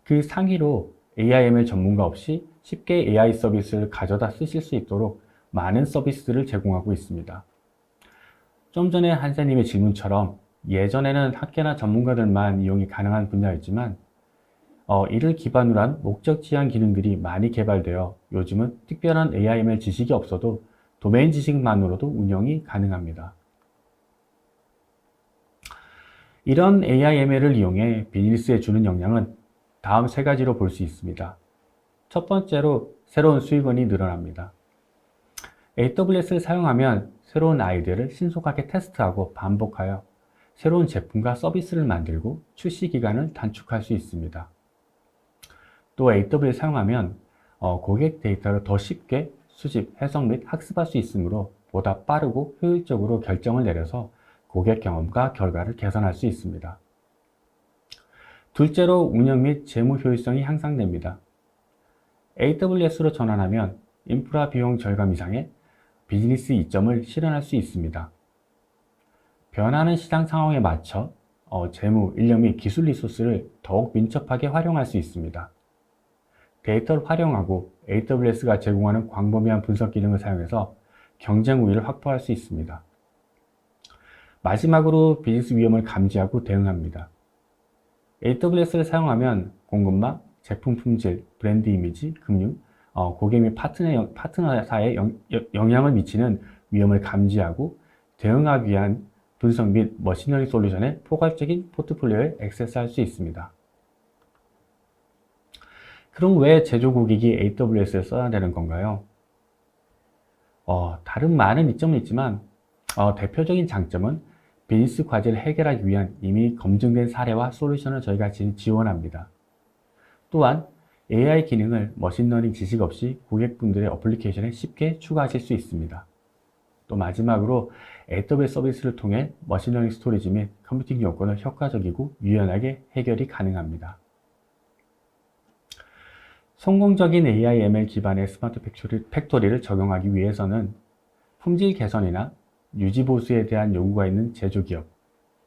그 상위로 AI, ML 전문가 없이 쉽게 AI 서비스를 가져다 쓰실 수 있도록 많은 서비스를 제공하고 있습니다. 좀 전에 한사님의 질문처럼 예전에는 학계나 전문가들만 이용이 가능한 분야였지만 이를 기반으로 한 목적 지향 기능들이 많이 개발되어 요즘은 특별한 AI, ML 지식이 없어도 도메인 지식만으로도 운영이 가능합니다. 이런 AI, ML을 이용해 비즈니스에 주는 영향은 다음 세 가지로 볼 수 있습니다. 첫 번째로 새로운 수익원이 늘어납니다. AWS를 사용하면 새로운 아이디어를 신속하게 테스트하고 반복하여 새로운 제품과 서비스를 만들고 출시 기간을 단축할 수 있습니다. 또 AWS 사용하면 고객 데이터를 더 쉽게 수집, 해석 및 학습할 수 있으므로 보다 빠르고 효율적으로 결정을 내려서 고객 경험과 결과를 개선할 수 있습니다. 둘째로 운영 및 재무 효율성이 향상됩니다. AWS로 전환하면 인프라 비용 절감 이상의 비즈니스 이점을 실현할 수 있습니다. 변하는 시장 상황에 맞춰 재무, 인력 및 기술 리소스를 더욱 민첩하게 활용할 수 있습니다. 데이터를 활용하고 AWS가 제공하는 광범위한 분석 기능을 사용해서 경쟁 우위를 확보할 수 있습니다. 마지막으로 비즈니스 위험을 감지하고 대응합니다. AWS를 사용하면 공급망, 제품 품질, 브랜드 이미지, 금융, 고객 및 파트너사에 영향을 미치는 위험을 감지하고 대응하기 위한 분석 및 머신러닝 솔루션의 포괄적인 포트폴리오에 액세스할 수 있습니다. 그럼 왜 제조 고객이 AWS를 써야 되는 건가요? 다른 많은 이점은 있지만 대표적인 장점은 비즈니스 과제를 해결하기 위한 이미 검증된 사례와 솔루션을 저희가 지원합니다. 또한 AI 기능을 머신러닝 지식 없이 고객분들의 어플리케이션에 쉽게 추가하실 수 있습니다. 또 마지막으로 AWS 서비스를 통해 머신러닝 스토리지 및 컴퓨팅 요건을 효과적이고 유연하게 해결이 가능합니다. 성공적인 AI ML 기반의 스마트 팩토리를 적용하기 위해서는 품질 개선이나 유지 보수에 대한 요구가 있는 제조기업,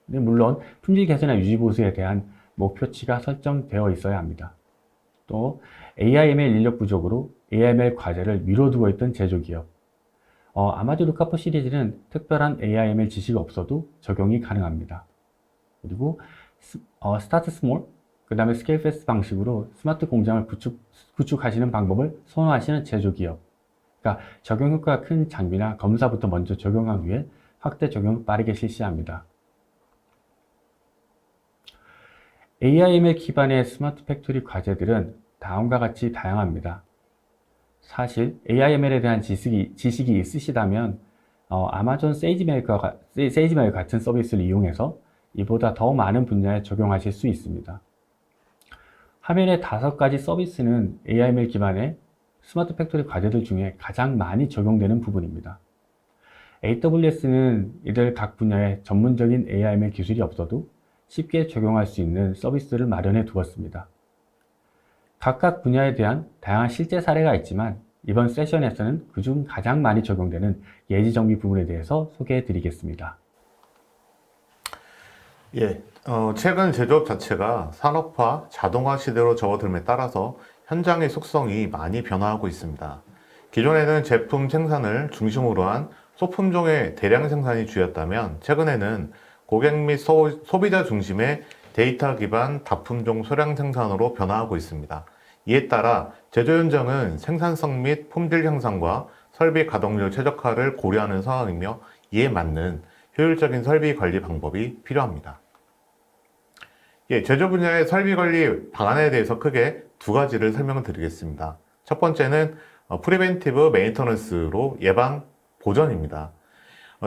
물론 품질 개선이나 유지 보수에 대한 목표치가 설정되어 있어야 합니다. 또 AI ML 인력 부족으로 AI ML 과제를 미뤄두고 있던 제조기업, 아마존 루카포 시리즈는 특별한 AI ML 지식이 없어도 적용이 가능합니다. 그리고 스타트 스몰, 그 다음에 스케일 패스트 방식으로 스마트 공장을 구축하시는 방법을 선호하시는 제조기업, 그러니까 적용 효과가 큰 장비나 검사부터 먼저 적용하기 위해 확대 적용을 빠르게 실시합니다. AIML 기반의 스마트 팩토리 과제들은 다음과 같이 다양합니다. 사실 AIML에 대한 지식이 있으시다면 아마존 세이지메일 같은 서비스를 이용해서 이보다 더 많은 분야에 적용하실 수 있습니다. 화면의 5가지 서비스는 AIML 기반의 스마트 팩토리 과제들 중에 가장 많이 적용되는 부분입니다. AWS는 이들 각 분야에 전문적인 AIML 기술이 없어도 쉽게 적용할 수 있는 서비스를 마련해 두었습니다. 각각 분야에 대한 다양한 실제 사례가 있지만 이번 세션에서는 그중 가장 많이 적용되는 예지 정비 부분에 대해서 소개해 드리겠습니다. 최근 제조업 자체가 산업화, 자동화 시대로 접어들음에 따라서 현장의 속성이 많이 변화하고 있습니다. 기존에는 제품 생산을 중심으로 한 소품종의 대량 생산이 주였다면 최근에는 고객 및 소비자 중심의 데이터 기반 다품종 소량 생산으로 변화하고 있습니다. 이에 따라 제조 현장은 생산성 및 품질 향상과 설비 가동률 최적화를 고려하는 상황이며 이에 맞는 효율적인 설비 관리 방법이 필요합니다. 제조 분야의 설비 관리 방안에 대해서 크게 2가지를 설명을 드리겠습니다. 첫 번째는 프리벤티브 메인터넌스로 예방 보전입니다.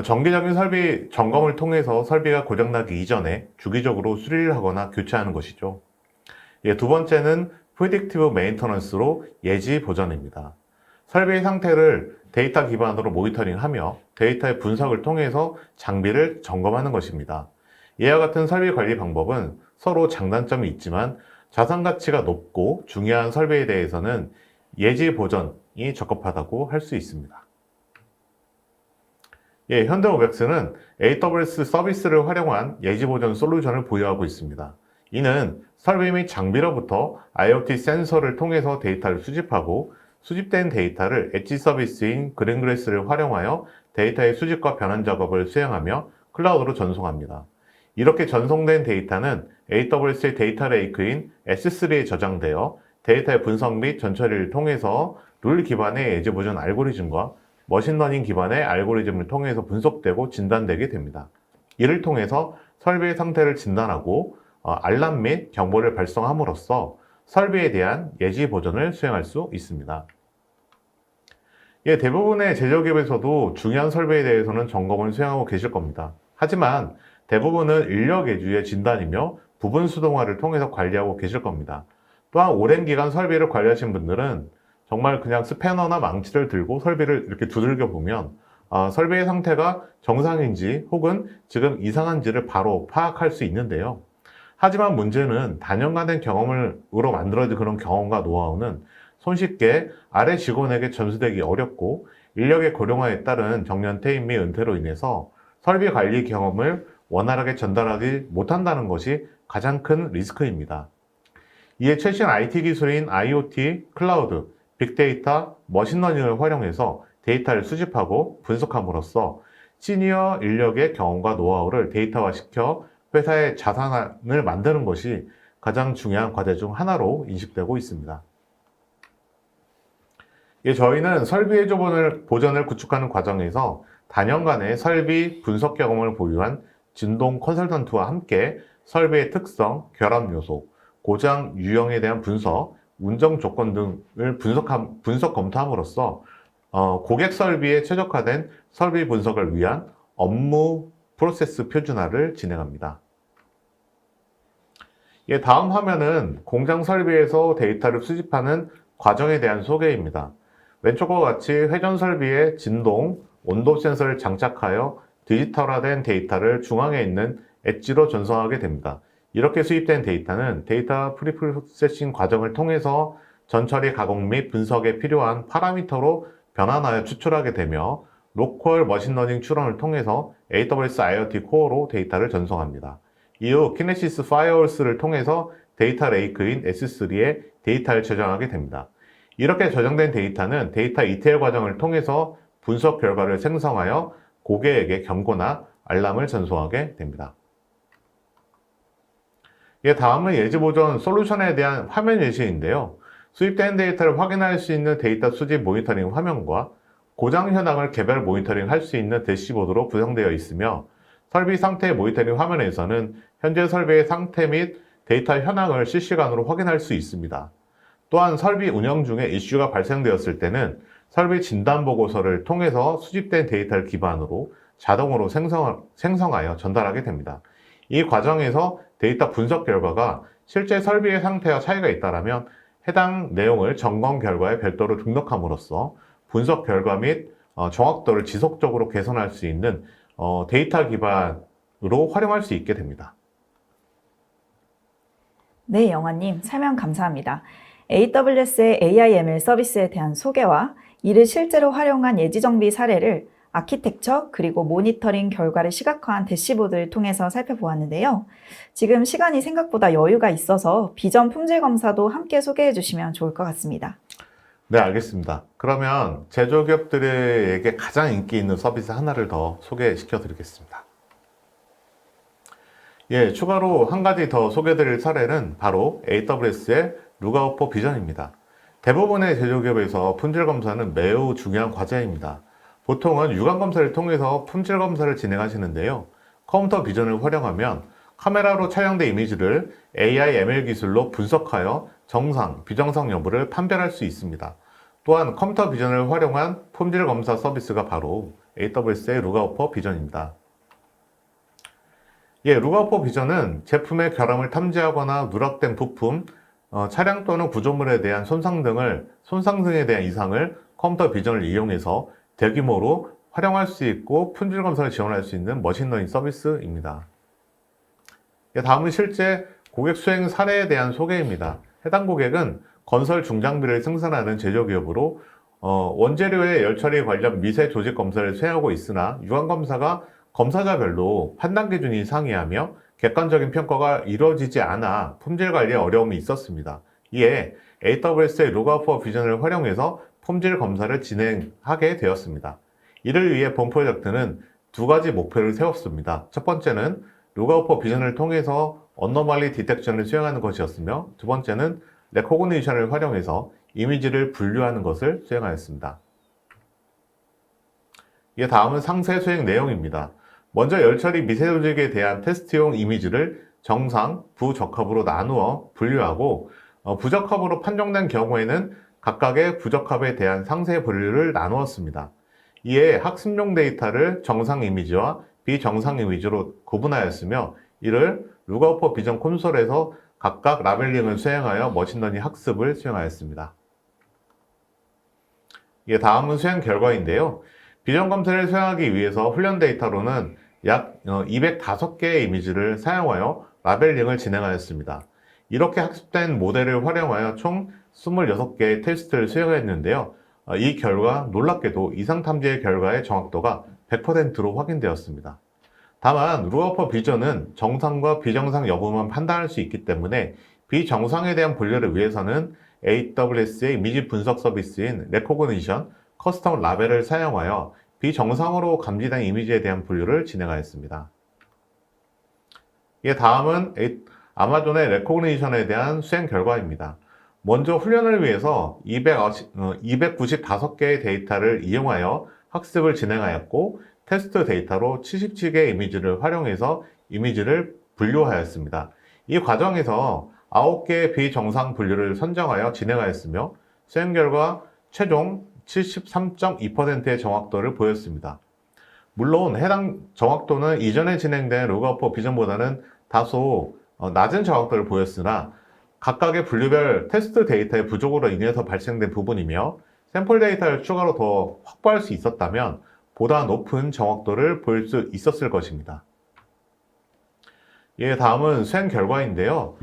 정기적인 설비 점검을 통해서 설비가 고장나기 이전에 주기적으로 수리를 하거나 교체하는 것이죠. 두 번째는 프리딕티브 메인터넌스로 예지 보전입니다. 설비의 상태를 데이터 기반으로 모니터링하며 데이터의 분석을 통해서 장비를 점검하는 것입니다. 이와 같은 설비 관리 방법은 서로 장단점이 있지만 자산 가치가 높고 중요한 설비에 대해서는 예지 보전이 적합하다고 할 수 있습니다. 현대오백스는 AWS 서비스를 활용한 예지 보전 솔루션을 보유하고 있습니다. 이는 설비 및 장비로부터 IoT 센서를 통해서 데이터를 수집하고 수집된 데이터를 엣지 서비스인 그린그래스를 활용하여 데이터의 수집과 변환 작업을 수행하며 클라우드로 전송합니다. 이렇게 전송된 데이터는 AWS의 데이터 레이크인 S3에 저장되어 데이터의 분석 및 전처리를 통해서 룰 기반의 예지 보전 알고리즘과 머신러닝 기반의 알고리즘을 통해서 분석되고 진단되게 됩니다. 이를 통해서 설비의 상태를 진단하고 알람 및 경보를 발송함으로써 설비에 대한 예지 보전을 수행할 수 있습니다. 대부분의 제조기업에서도 중요한 설비에 대해서는 점검을 수행하고 계실 겁니다. 하지만 대부분은 인력 외주의 진단이며 부분 수동화를 통해서 관리하고 계실 겁니다. 또한 오랜 기간 설비를 관리하신 분들은 정말 그냥 스패너나 망치를 들고 설비를 이렇게 두들겨 보면 설비의 상태가 정상인지 혹은 지금 이상한지를 바로 파악할 수 있는데요. 하지만 문제는 단연간의 경험으로 만들어진 그런 경험과 노하우는 손쉽게 아래 직원에게 전수되기 어렵고 인력의 고령화에 따른 정년 퇴임 및 은퇴로 인해서 설비 관리 경험을 원활하게 전달하지 못한다는 것이 가장 큰 리스크입니다. 이에 최신 IT 기술인 IoT, 클라우드, 빅데이터, 머신러닝을 활용해서 데이터를 수집하고 분석함으로써 시니어 인력의 경험과 노하우를 데이터화시켜 회사의 자산을 만드는 것이 가장 중요한 과제 중 하나로 인식되고 있습니다. 저희는 설비의 보전을 구축하는 과정에서 단연간의 설비 분석 경험을 보유한 진동 컨설턴트와 함께 설비의 특성, 결함 요소, 고장 유형에 대한 분석, 운정 조건 등을 분석 검토함으로써 고객 설비에 최적화된 설비 분석을 위한 업무 프로세스 표준화를 진행합니다. 다음 화면은 공장 설비에서 데이터를 수집하는 과정에 대한 소개입니다. 왼쪽과 같이 회전 설비에 진동, 온도 센서를 장착하여 디지털화된 데이터를 중앙에 있는 엣지로 전송하게 됩니다. 이렇게 수입된 데이터는 데이터 프리프로세싱 과정을 통해서 전처리 가공 및 분석에 필요한 파라미터로 변환하여 추출하게 되며 로컬 머신러닝 추론을 통해서 AWS IoT 코어로 데이터를 전송합니다. 이후 키네시스 파이어홀스를 통해서 데이터 레이크인 S3에 데이터를 저장하게 됩니다. 이렇게 저장된 데이터는 데이터 ETL 과정을 통해서 분석 결과를 생성하여 고객에게 경고나 알람을 전송하게 됩니다. 다음은 예지보전 솔루션에 대한 화면 예시인데요. 수입된 데이터를 확인할 수 있는 데이터 수집 모니터링 화면과 고장 현황을 개별 모니터링 할 수 있는 대시보드로 구성되어 있으며 설비 상태 모니터링 화면에서는 현재 설비의 상태 및 데이터 현황을 실시간으로 확인할 수 있습니다. 또한 설비 운영 중에 이슈가 발생되었을 때는 설비 진단 보고서를 통해서 수집된 데이터를 기반으로 자동으로 생성하여 전달하게 됩니다. 이 과정에서 데이터 분석 결과가 실제 설비의 상태와 차이가 있다면 해당 내용을 점검 결과에 별도로 등록함으로써 분석 결과 및 정확도를 지속적으로 개선할 수 있는 데이터 기반으로 활용할 수 있게 됩니다. 네, 영화님 설명 감사합니다. AWS의 AI/ML 서비스에 대한 소개와 이를 실제로 활용한 예지정비 사례를 아키텍처 그리고 모니터링 결과를 시각화한 대시보드를 통해서 살펴보았는데요. 지금 시간이 생각보다 여유가 있어서 비전 품질 검사도 함께 소개해 주시면 좋을 것 같습니다. 네, 알겠습니다. 그러면 제조기업들에게 가장 인기 있는 서비스 하나를 더 소개시켜 드리겠습니다. 추가로 한 가지 더 소개드릴 사례는 바로 AWS의 룩아웃4 비전입니다. 대부분의 제조기업에서 품질 검사는 매우 중요한 과제입니다. 보통은 유관 검사를 통해서 품질 검사를 진행하시는데요. 컴퓨터 비전을 활용하면 카메라로 촬영된 이미지를 AI, ML 기술로 분석하여 정상, 비정상 여부를 판별할 수 있습니다. 또한 컴퓨터 비전을 활용한 품질 검사 서비스가 바로 AWS의 룩아웃4 비전입니다. 룩아웃4 비전은 제품의 결함을 탐지하거나 누락된 부품, 차량 또는 구조물에 대한 손상 등에 대한 이상을 컴퓨터 비전을 이용해서 대규모로 활용할 수 있고 품질 검사를 지원할 수 있는 머신러닝 서비스입니다. 다음은 실제 고객 수행 사례에 대한 소개입니다. 해당 고객은 건설 중장비를 생산하는 제조기업으로 원재료의 열처리 관련 미세 조직 검사를 수행하고 있으나 유관 검사가 검사자별로 판단 기준이 상이하며 객관적인 평가가 이루어지지 않아 품질 관리에 어려움이 있었습니다. 이에 AWS의 룩아웃4 비전을 활용해서 품질 검사를 진행하게 되었습니다. 이를 위해 본 프로젝트는 두 가지 목표를 세웠습니다. 첫 번째는 룩아웃4 비전을 통해서 어노멀리 디텍션을 수행하는 것이었으며 두 번째는 레코그니션을 활용해서 이미지를 분류하는 것을 수행하였습니다. 다음은 상세 수행 내용입니다. 먼저 열처리 미세조직에 대한 테스트용 이미지를 정상, 부적합으로 나누어 분류하고 부적합으로 판정된 경우에는 각각의 부적합에 대한 상세 분류를 나누었습니다. 이에 학습용 데이터를 정상 이미지와 비정상 이미지로 구분하였으며 이를 룩아웃4 비전 콘솔에서 각각 라벨링을 수행하여 머신러닝 학습을 수행하였습니다. 다음은 수행 결과인데요. 비전 검사를 수행하기 위해서 훈련 데이터로는 약 205개의 이미지를 사용하여 라벨링을 진행하였습니다. 이렇게 학습된 모델을 활용하여 총 26개의 테스트를 수행했는데요. 이 결과 놀랍게도 이상탐지의 결과의 정확도가 100%로 확인되었습니다. 다만 루어퍼 비전은 정상과 비정상 여부만 판단할 수 있기 때문에 비정상에 대한 분류를 위해서는 AWS의 이미지 분석 서비스인 레코그니션 커스텀 라벨을 사용하여 비정상으로 감지된 이미지에 대한 분류를 진행하였습니다. 다음은 아마존의 레코그니션에 대한 수행 결과입니다. 먼저 훈련을 위해서 295개의 데이터를 이용하여 학습을 진행하였고 테스트 데이터로 77개의 이미지를 활용해서 이미지를 분류하였습니다. 이 과정에서 9개의 비정상 분류를 선정하여 진행하였으며 수행 결과 최종 73.2%의 정확도를 보였습니다. 물론 해당 정확도는 이전에 진행된 로그아웃 비전보다는 다소 낮은 정확도를 보였으나 각각의 분류별 테스트 데이터의 부족으로 인해서 발생된 부분이며 샘플 데이터를 추가로 더 확보할 수 있었다면 보다 높은 정확도를 보일 수 있었을 것입니다. 다음은 수행 결과인데요.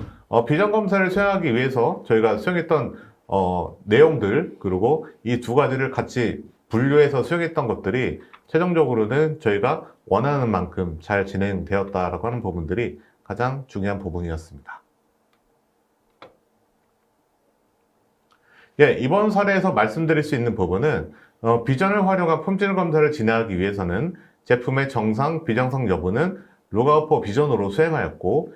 비전 검사를 수행하기 위해서 저희가 수행했던 내용들 그리고 이 두 가지를 같이 분류해서 수행했던 것들이 최종적으로는 저희가 원하는 만큼 잘 진행되었다라고 하는 부분들이 가장 중요한 부분이었습니다. 이번 사례에서 말씀드릴 수 있는 부분은 비전을 활용한 품질 검사를 진행하기 위해서는 제품의 정상, 비정상 여부는 로그아웃 비전으로 수행하였고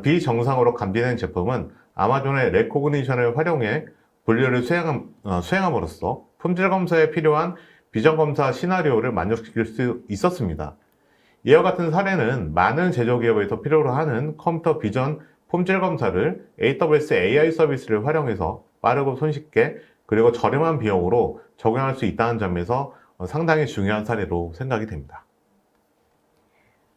비정상으로 감지된 제품은 아마존의 레코그니션을 활용해 분류를 수행함으로써 품질 검사에 필요한 비전 검사 시나리오를 만족시킬 수 있었습니다. 이와 같은 사례는 많은 제조기업에서 필요로 하는 컴퓨터 비전 품질 검사를 AWS AI 서비스를 활용해서 빠르고 손쉽게 그리고 저렴한 비용으로 적용할 수 있다는 점에서 상당히 중요한 사례로 생각이 됩니다.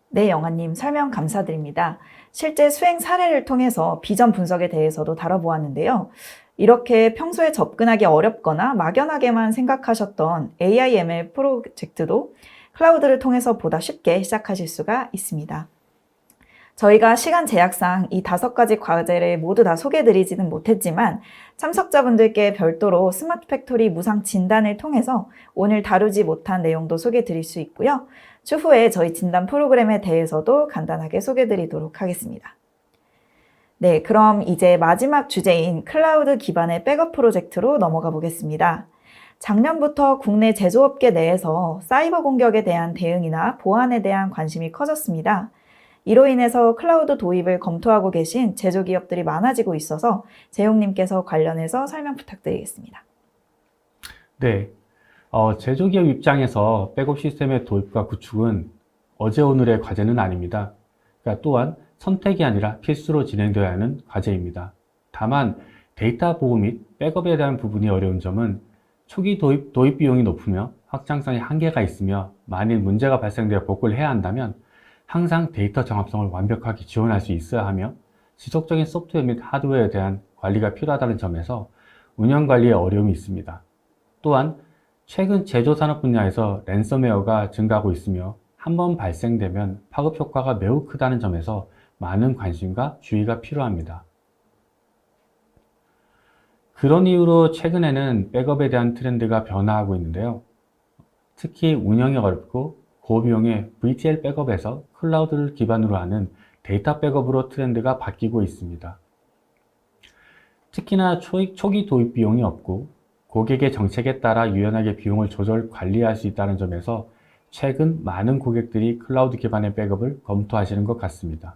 네, 영아님 설명 감사드립니다. 실제 수행 사례를 통해서 비전 분석에 대해서도 다뤄보았는데요. 이렇게 평소에 접근하기 어렵거나 막연하게만 생각하셨던 AI ML 프로젝트도 클라우드를 통해서 보다 쉽게 시작하실 수가 있습니다. 저희가 시간 제약상 이 5가지 과제를 모두 다 소개해드리지는 못했지만 참석자분들께 별도로 스마트 팩토리 무상 진단을 통해서 오늘 다루지 못한 내용도 소개해드릴 수 있고요. 추후에 저희 진단 프로그램에 대해서도 간단하게 소개해드리도록 하겠습니다. 네, 그럼 이제 마지막 주제인 클라우드 기반의 백업 프로젝트로 넘어가 보겠습니다. 작년부터 국내 제조업계 내에서 사이버 공격에 대한 대응이나 보안에 대한 관심이 커졌습니다. 이로 인해서 클라우드 도입을 검토하고 계신 제조기업들이 많아지고 있어서 재용님께서 관련해서 설명 부탁드리겠습니다. 네, 제조기업 입장에서 백업 시스템의 도입과 구축은 어제 오늘의 과제는 아닙니다. 또한 선택이 아니라 필수로 진행되어야 하는 과제입니다. 다만 데이터 보호 및 백업에 대한 부분이 어려운 점은 초기 도입 비용이 높으며 확장성에 한계가 있으며 만일 문제가 발생되어 복구를 해야 한다면 항상 데이터 정합성을 완벽하게 지원할 수 있어야 하며 지속적인 소프트웨어 및 하드웨어에 대한 관리가 필요하다는 점에서 운영 관리에 어려움이 있습니다. 또한 최근 제조산업 분야에서 랜섬웨어가 증가하고 있으며 한번 발생되면 파급 효과가 매우 크다는 점에서 많은 관심과 주의가 필요합니다. 그런 이유로 최근에는 백업에 대한 트렌드가 변화하고 있는데요. 특히 운영이 어렵고 고비용의 VTL 백업에서 클라우드를 기반으로 하는 데이터 백업으로 트렌드가 바뀌고 있습니다. 특히나 초기 도입 비용이 없고 고객의 정책에 따라 유연하게 비용을 조절 관리할 수 있다는 점에서 최근 많은 고객들이 클라우드 기반의 백업을 검토하시는 것 같습니다.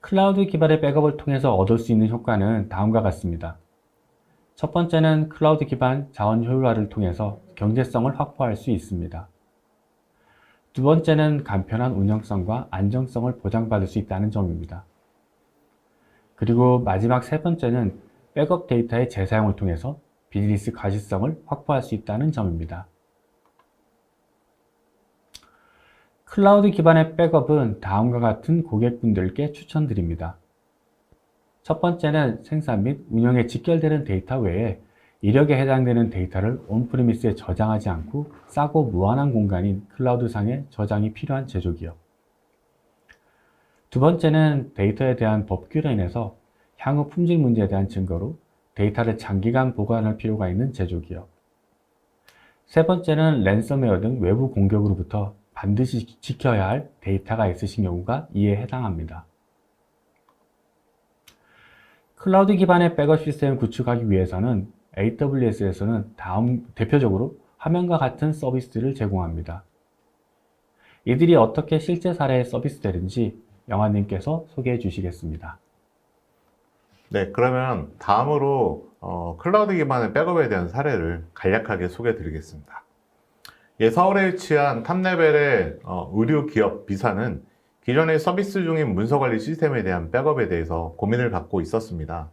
클라우드 기반의 백업을 통해서 얻을 수 있는 효과는 다음과 같습니다. 첫 번째는 클라우드 기반 자원 효율화를 통해서 경제성을 확보할 수 있습니다. 두 번째는 간편한 운영성과 안정성을 보장받을 수 있다는 점입니다. 그리고 마지막 세 번째는 백업 데이터의 재사용을 통해서 비즈니스 가시성을 확보할 수 있다는 점입니다. 클라우드 기반의 백업은 다음과 같은 고객분들께 추천드립니다. 첫 번째는 생산 및 운영에 직결되는 데이터 외에 이력에 해당되는 데이터를 온프리미스에 저장하지 않고 싸고 무한한 공간인 클라우드상에 저장이 필요한 제조기업. 두 번째는 데이터에 대한 법규로 인해서 향후 품질 문제에 대한 증거로 데이터를 장기간 보관할 필요가 있는 제조기업. 세 번째는 랜섬웨어 등 외부 공격으로부터 반드시 지켜야 할 데이터가 있으신 경우가 이에 해당합니다. 클라우드 기반의 백업 시스템을 구축하기 위해서는 AWS에서는 대표적으로 화면과 같은 서비스를 제공합니다. 이들이 어떻게 실제 사례에 서비스되는지 영화님께서 소개해 주시겠습니다. 네, 그러면 다음으로 클라우드 기반의 백업에 대한 사례를 간략하게 소개해 드리겠습니다. 서울에 위치한 탑레벨의 의류 기업 B사는 기존의 서비스 중인 문서관리 시스템에 대한 백업에 대해서 고민을 갖고 있었습니다.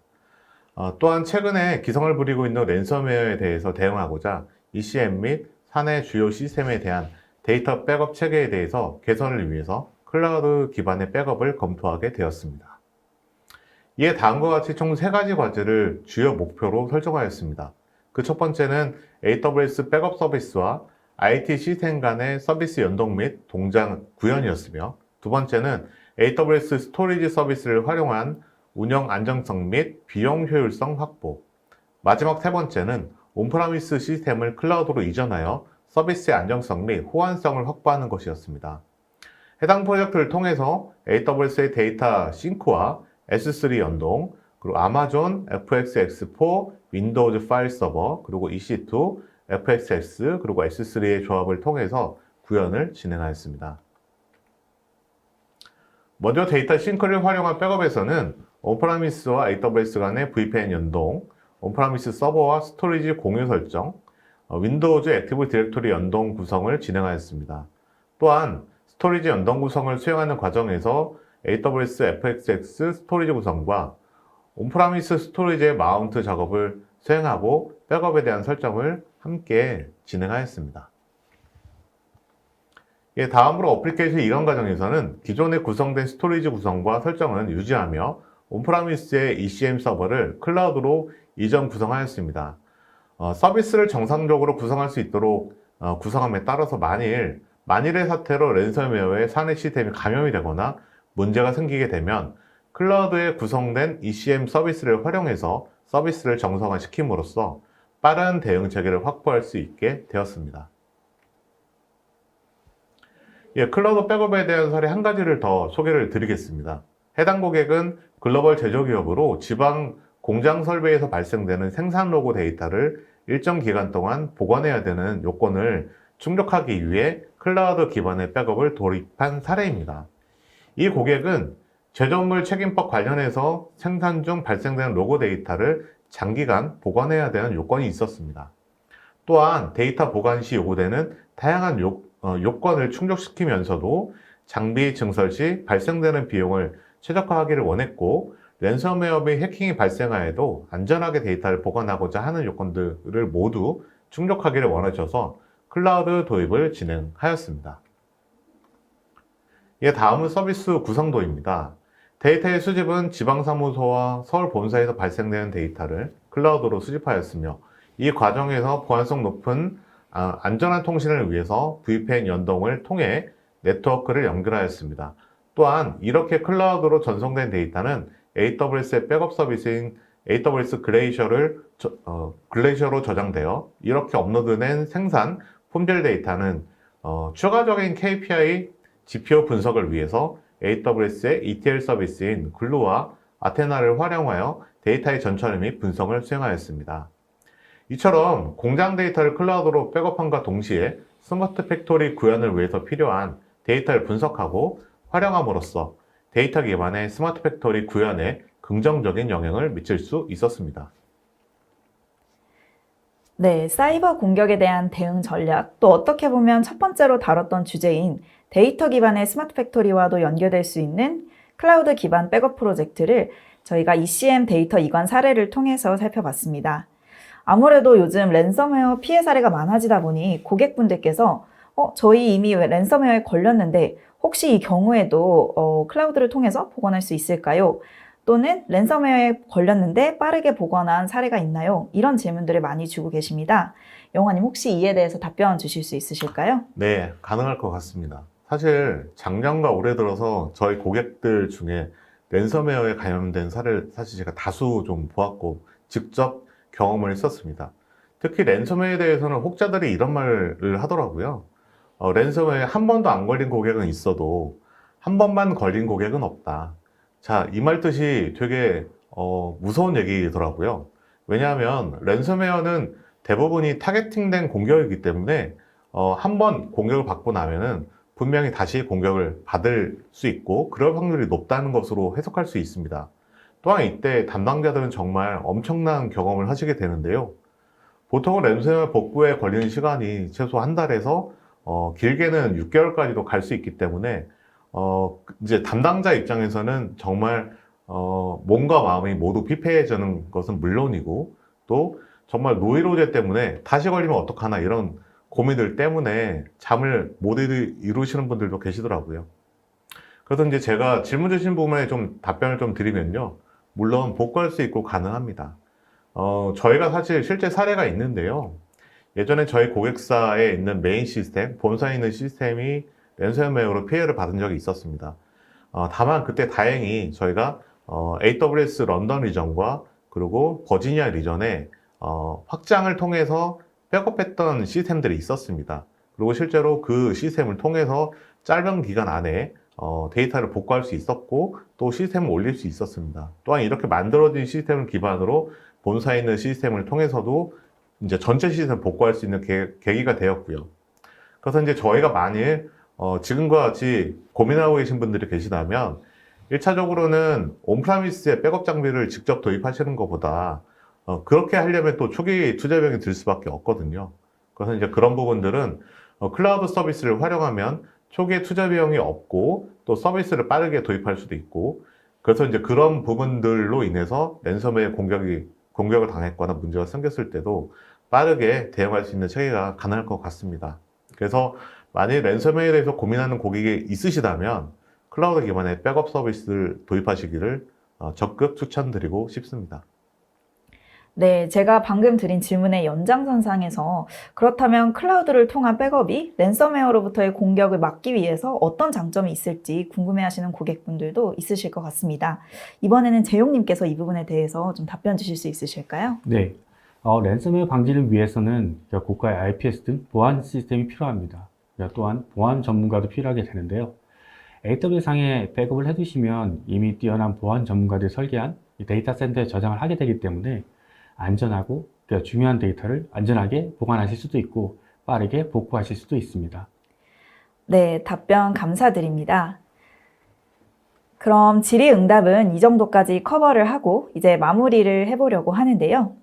또한 최근에 기성을 부리고 있는 랜섬웨어에 대해서 대응하고자 ECM 및 사내 주요 시스템에 대한 데이터 백업 체계에 대해서 개선을 위해서 클라우드 기반의 백업을 검토하게 되었습니다. 이에 다음과 같이 총 3가지 과제를 주요 목표로 설정하였습니다. 그 첫 번째는 AWS 백업 서비스와 IT 시스템 간의 서비스 연동 및 동작 구현이었으며, 두 번째는 AWS 스토리지 서비스를 활용한 운영 안정성 및 비용 효율성 확보, 마지막 세 번째는 온프라미스 시스템을 클라우드로 이전하여 서비스의 안정성 및 호환성을 확보하는 것이었습니다. 해당 프로젝트를 통해서 AWS의 데이터 싱크와 S3 연동, 그리고 아마존 FSx4 윈도우즈 파일 서버, 그리고 EC2 FSx, 그리고 S3의 조합을 통해서 구현을 진행하였습니다. 먼저 데이터 싱크를 활용한 백업에서는 온프라미스와 AWS 간의 VPN 연동, 온프라미스 서버와 스토리지 공유 설정, 윈도우즈 액티브 디렉토리 연동 구성을 진행하였습니다. 또한 스토리지 연동 구성을 수행하는 과정에서 AWS FSx 스토리지 구성과 온프라미스 스토리지의 마운트 작업을 수행하고 백업에 대한 설정을 함께 진행하였습니다. 다음으로 어플리케이션 이런 과정에서는 기존에 구성된 스토리지 구성과 설정은 유지하며 온프라미스의 ECM 서버를 클라우드로 이전 구성하였습니다. 서비스를 정상적으로 구성할 수 있도록 구성함에 따라서 만일의 사태로 랜섬웨어의 사내 시스템이 감염이 되거나 문제가 생기게 되면 클라우드에 구성된 ECM 서비스를 활용해서 서비스를 정상화시킴으로써 빠른 대응 체계를 확보할 수 있게 되었습니다. 클라우드 백업에 대한 사례 한 가지를 더 소개를 드리겠습니다. 해당 고객은 글로벌 제조기업으로 지방 공장 설비에서 발생되는 생산 로고 데이터를 일정 기간 동안 보관해야 되는 요건을 충족하기 위해 클라우드 기반의 백업을 도입한 사례입니다. 이 고객은 제조물 책임법 관련해서 생산 중 발생되는 로고 데이터를 장기간 보관해야 되는 요건이 있었습니다. 또한 데이터 보관 시 요구되는 다양한 요건을 충족시키면서도 장비 증설 시 발생되는 비용을 최적화하기를 원했고, 랜섬웨어 및 해킹이 발생하여도 안전하게 데이터를 보관하고자 하는 요건들을 모두 충족하기를 원하셔서 클라우드 도입을 진행하였습니다. 다음은 서비스 구성도입니다. 데이터의 수집은 지방사무소와 서울 본사에서 발생되는 데이터를 클라우드로 수집하였으며, 이 과정에서 보안성 높은 안전한 통신을 위해서 VPN 연동을 통해 네트워크를 연결하였습니다. 또한 이렇게 클라우드로 전송된 데이터는 AWS의 백업 서비스인 AWS 글레이셔로 저장되어 이렇게 업로드된 생산 품질 데이터는 추가적인 KPI 지표 분석을 위해서 AWS의 ETL 서비스인 글루와 아테나를 활용하여 데이터의 전처리 및 분석을 수행하였습니다. 이처럼 공장 데이터를 클라우드로 백업함과 동시에 스마트 팩토리 구현을 위해서 필요한 데이터를 분석하고 활용함으로써 데이터 기반의 스마트 팩토리 구현에 긍정적인 영향을 미칠 수 있었습니다. 네, 사이버 공격에 대한 대응 전략, 또 어떻게 보면 첫 번째로 다뤘던 주제인 데이터 기반의 스마트 팩토리와도 연결될 수 있는 클라우드 기반 백업 프로젝트를 저희가 ECM 데이터 이관 사례를 통해서 살펴봤습니다. 아무래도 요즘 랜섬웨어 피해 사례가 많아지다 보니 고객분들께서 저희 이미 랜섬웨어에 걸렸는데 혹시 이 경우에도 클라우드를 통해서 보관할 수 있을까요? 또는 랜섬웨어에 걸렸는데 빠르게 복원한 사례가 있나요? 이런 질문들을 많이 주고 계십니다. 영화님 혹시 이에 대해서 답변 주실 수 있으실까요? 네, 가능할 것 같습니다. 사실 작년과 올해 들어서 저희 고객들 중에 랜섬웨어에 감염된 사례를 사실 제가 다수 좀 보았고 직접 경험을 했었습니다. 특히 랜섬웨어에 대해서는 혹자들이 이런 말을 하더라고요. 랜섬웨어에 한 번도 안 걸린 고객은 있어도 한 번만 걸린 고객은 없다. 자, 이 말 뜻이 되게 무서운 얘기더라고요. 왜냐하면 랜섬웨어는 대부분이 타겟팅된 공격이기 때문에 한 번 공격을 받고 나면은 분명히 다시 공격을 받을 수 있고 그럴 확률이 높다는 것으로 해석할 수 있습니다. 또한 이때 담당자들은 정말 엄청난 경험을 하시게 되는데요. 보통은 랜섬웨어 복구에 걸리는 시간이 최소 한 달에서 길게는 6개월까지도 갈 수 있기 때문에 이제 담당자 입장에서는 정말 몸과 마음이 모두 피폐해지는 것은 물론이고 또 정말 노이로제 때문에 다시 걸리면 어떡하나 이런 고민들 때문에 잠을 못 이루시는 분들도 계시더라고요. 그래서 이제 제가 질문 주신 부분에 좀 답변을 좀 드리면요. 물론 복구할 수 있고 가능합니다. 저희가 사실 실제 사례가 있는데요. 예전에 저희 고객사에 있는 메인 시스템, 본사에 있는 시스템이 랜섬웨어로 피해를 받은 적이 있었습니다. 다만 그때 다행히 저희가 AWS 런던 리전과 그리고 버지니아 리전에 확장을 통해서 백업했던 시스템들이 있었습니다. 그리고 실제로 그 시스템을 통해서 짧은 기간 안에 데이터를 복구할 수 있었고 또 시스템을 올릴 수 있었습니다. 또한 이렇게 만들어진 시스템을 기반으로 본사에 있는 시스템을 통해서도 이제 전체 시스템을 복구할 수 있는 계기가 되었고요. 그래서 이제 저희가 만일 지금과 같이 고민하고 계신 분들이 계시다면 1차적으로는 온프라미스의 백업 장비를 직접 도입하시는 것보다 그렇게 하려면 또 초기 투자 비용이 들 수밖에 없거든요. 그래서 이제 그런 부분들은 클라우드 서비스를 활용하면 초기에 투자 비용이 없고 또 서비스를 빠르게 도입할 수도 있고 그래서 이제 그런 부분들로 인해서 랜섬웨어 공격을 당했거나 문제가 생겼을 때도 빠르게 대응할 수 있는 체계가 가능할 것 같습니다. 그래서 만일 랜섬웨어에 대해서 고민하는 고객이 있으시다면 클라우드 기반의 백업 서비스를 도입하시기를 적극 추천드리고 싶습니다. 네, 제가 방금 드린 질문의 연장선상에서 그렇다면 클라우드를 통한 백업이 랜섬웨어로부터의 공격을 막기 위해서 어떤 장점이 있을지 궁금해하시는 고객분들도 있으실 것 같습니다. 이번에는 재용님께서 이 부분에 대해서 좀 답변 주실 수 있으실까요? 네. 랜섬웨어 방지를 위해서는 고가의 IPS 등 보안 시스템이 필요합니다. 또한 보안 전문가도 필요하게 되는데요. AWS상에 백업을 해두시면 이미 뛰어난 보안 전문가들이 설계한 데이터 센터에 저장을 하게 되기 때문에 안전하고 중요한 데이터를 안전하게 보관하실 수도 있고 빠르게 복구하실 수도 있습니다. 네, 답변 감사드립니다. 그럼 질의응답은 이 정도까지 커버를 하고 이제 마무리를 해보려고 하는데요.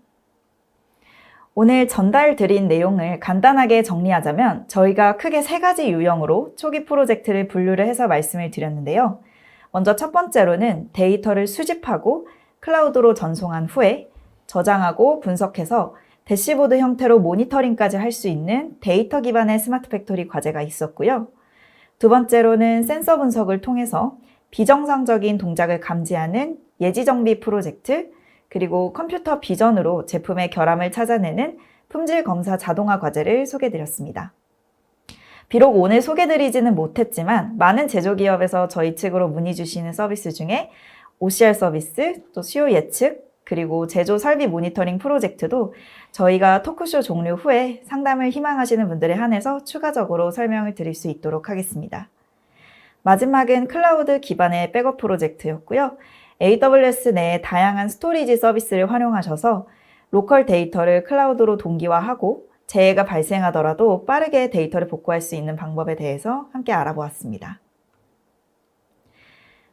오늘 전달드린 내용을 간단하게 정리하자면 저희가 크게 3가지 유형으로 초기 프로젝트를 분류를 해서 말씀을 드렸는데요. 먼저 첫 번째로는 데이터를 수집하고 클라우드로 전송한 후에 저장하고 분석해서 대시보드 형태로 모니터링까지 할 수 있는 데이터 기반의 스마트 팩토리 과제가 있었고요. 두 번째로는 센서 분석을 통해서 비정상적인 동작을 감지하는 예지 정비 프로젝트, 그리고 컴퓨터 비전으로 제품의 결함을 찾아내는 품질 검사 자동화 과제를 소개드렸습니다. 비록 오늘 소개드리지는 못했지만 많은 제조기업에서 저희 측으로 문의 주시는 서비스 중에 OCR 서비스, 또 수요 예측, 그리고 제조 설비 모니터링 프로젝트도 저희가 토크쇼 종료 후에 상담을 희망하시는 분들에 한해서 추가적으로 설명을 드릴 수 있도록 하겠습니다. 마지막은 클라우드 기반의 백업 프로젝트였고요. AWS 내에 다양한 스토리지 서비스를 활용하셔서 로컬 데이터를 클라우드로 동기화하고 재해가 발생하더라도 빠르게 데이터를 복구할 수 있는 방법에 대해서 함께 알아보았습니다.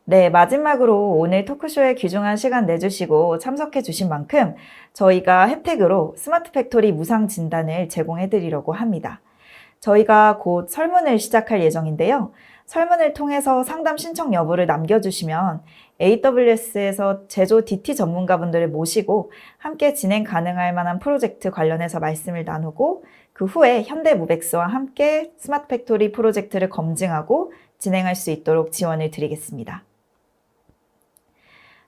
네, 마지막으로 오늘 토크쇼에 귀중한 시간 내주시고 참석해 주신 만큼 저희가 혜택으로 스마트 팩토리 무상 진단을 제공해 드리려고 합니다. 저희가 곧 설문을 시작할 예정인데요. 설문을 통해서 상담 신청 여부를 남겨주시면 AWS에서 제조 DT 전문가분들을 모시고 함께 진행 가능할 만한 프로젝트 관련해서 말씀을 나누고 그 후에 현대무벡스와 함께 스마트 팩토리 프로젝트를 검증하고 진행할 수 있도록 지원을 드리겠습니다.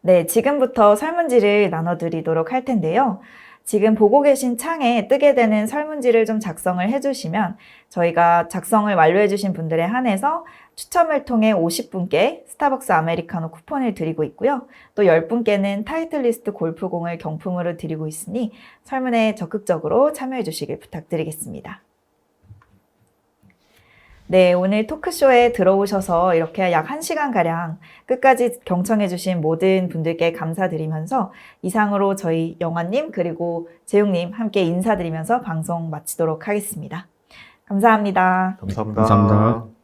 네, 지금부터 설문지를 나눠드리도록 할 텐데요. 지금 보고 계신 창에 뜨게 되는 설문지를 좀 작성을 해주시면 저희가 작성을 완료해주신 분들에 한해서 추첨을 통해 50분께 스타벅스 아메리카노 쿠폰을 드리고 있고요. 또 10분께는 타이틀리스트 골프공을 경품으로 드리고 있으니 설문에 적극적으로 참여해 주시길 부탁드리겠습니다. 네, 오늘 토크쇼에 들어오셔서 이렇게 약 1시간가량 끝까지 경청해주신 모든 분들께 감사드리면서 이상으로 저희 영화님 그리고 재용님 함께 인사드리면서 방송 마치도록 하겠습니다. 감사합니다. 감사합니다. 감사합니다.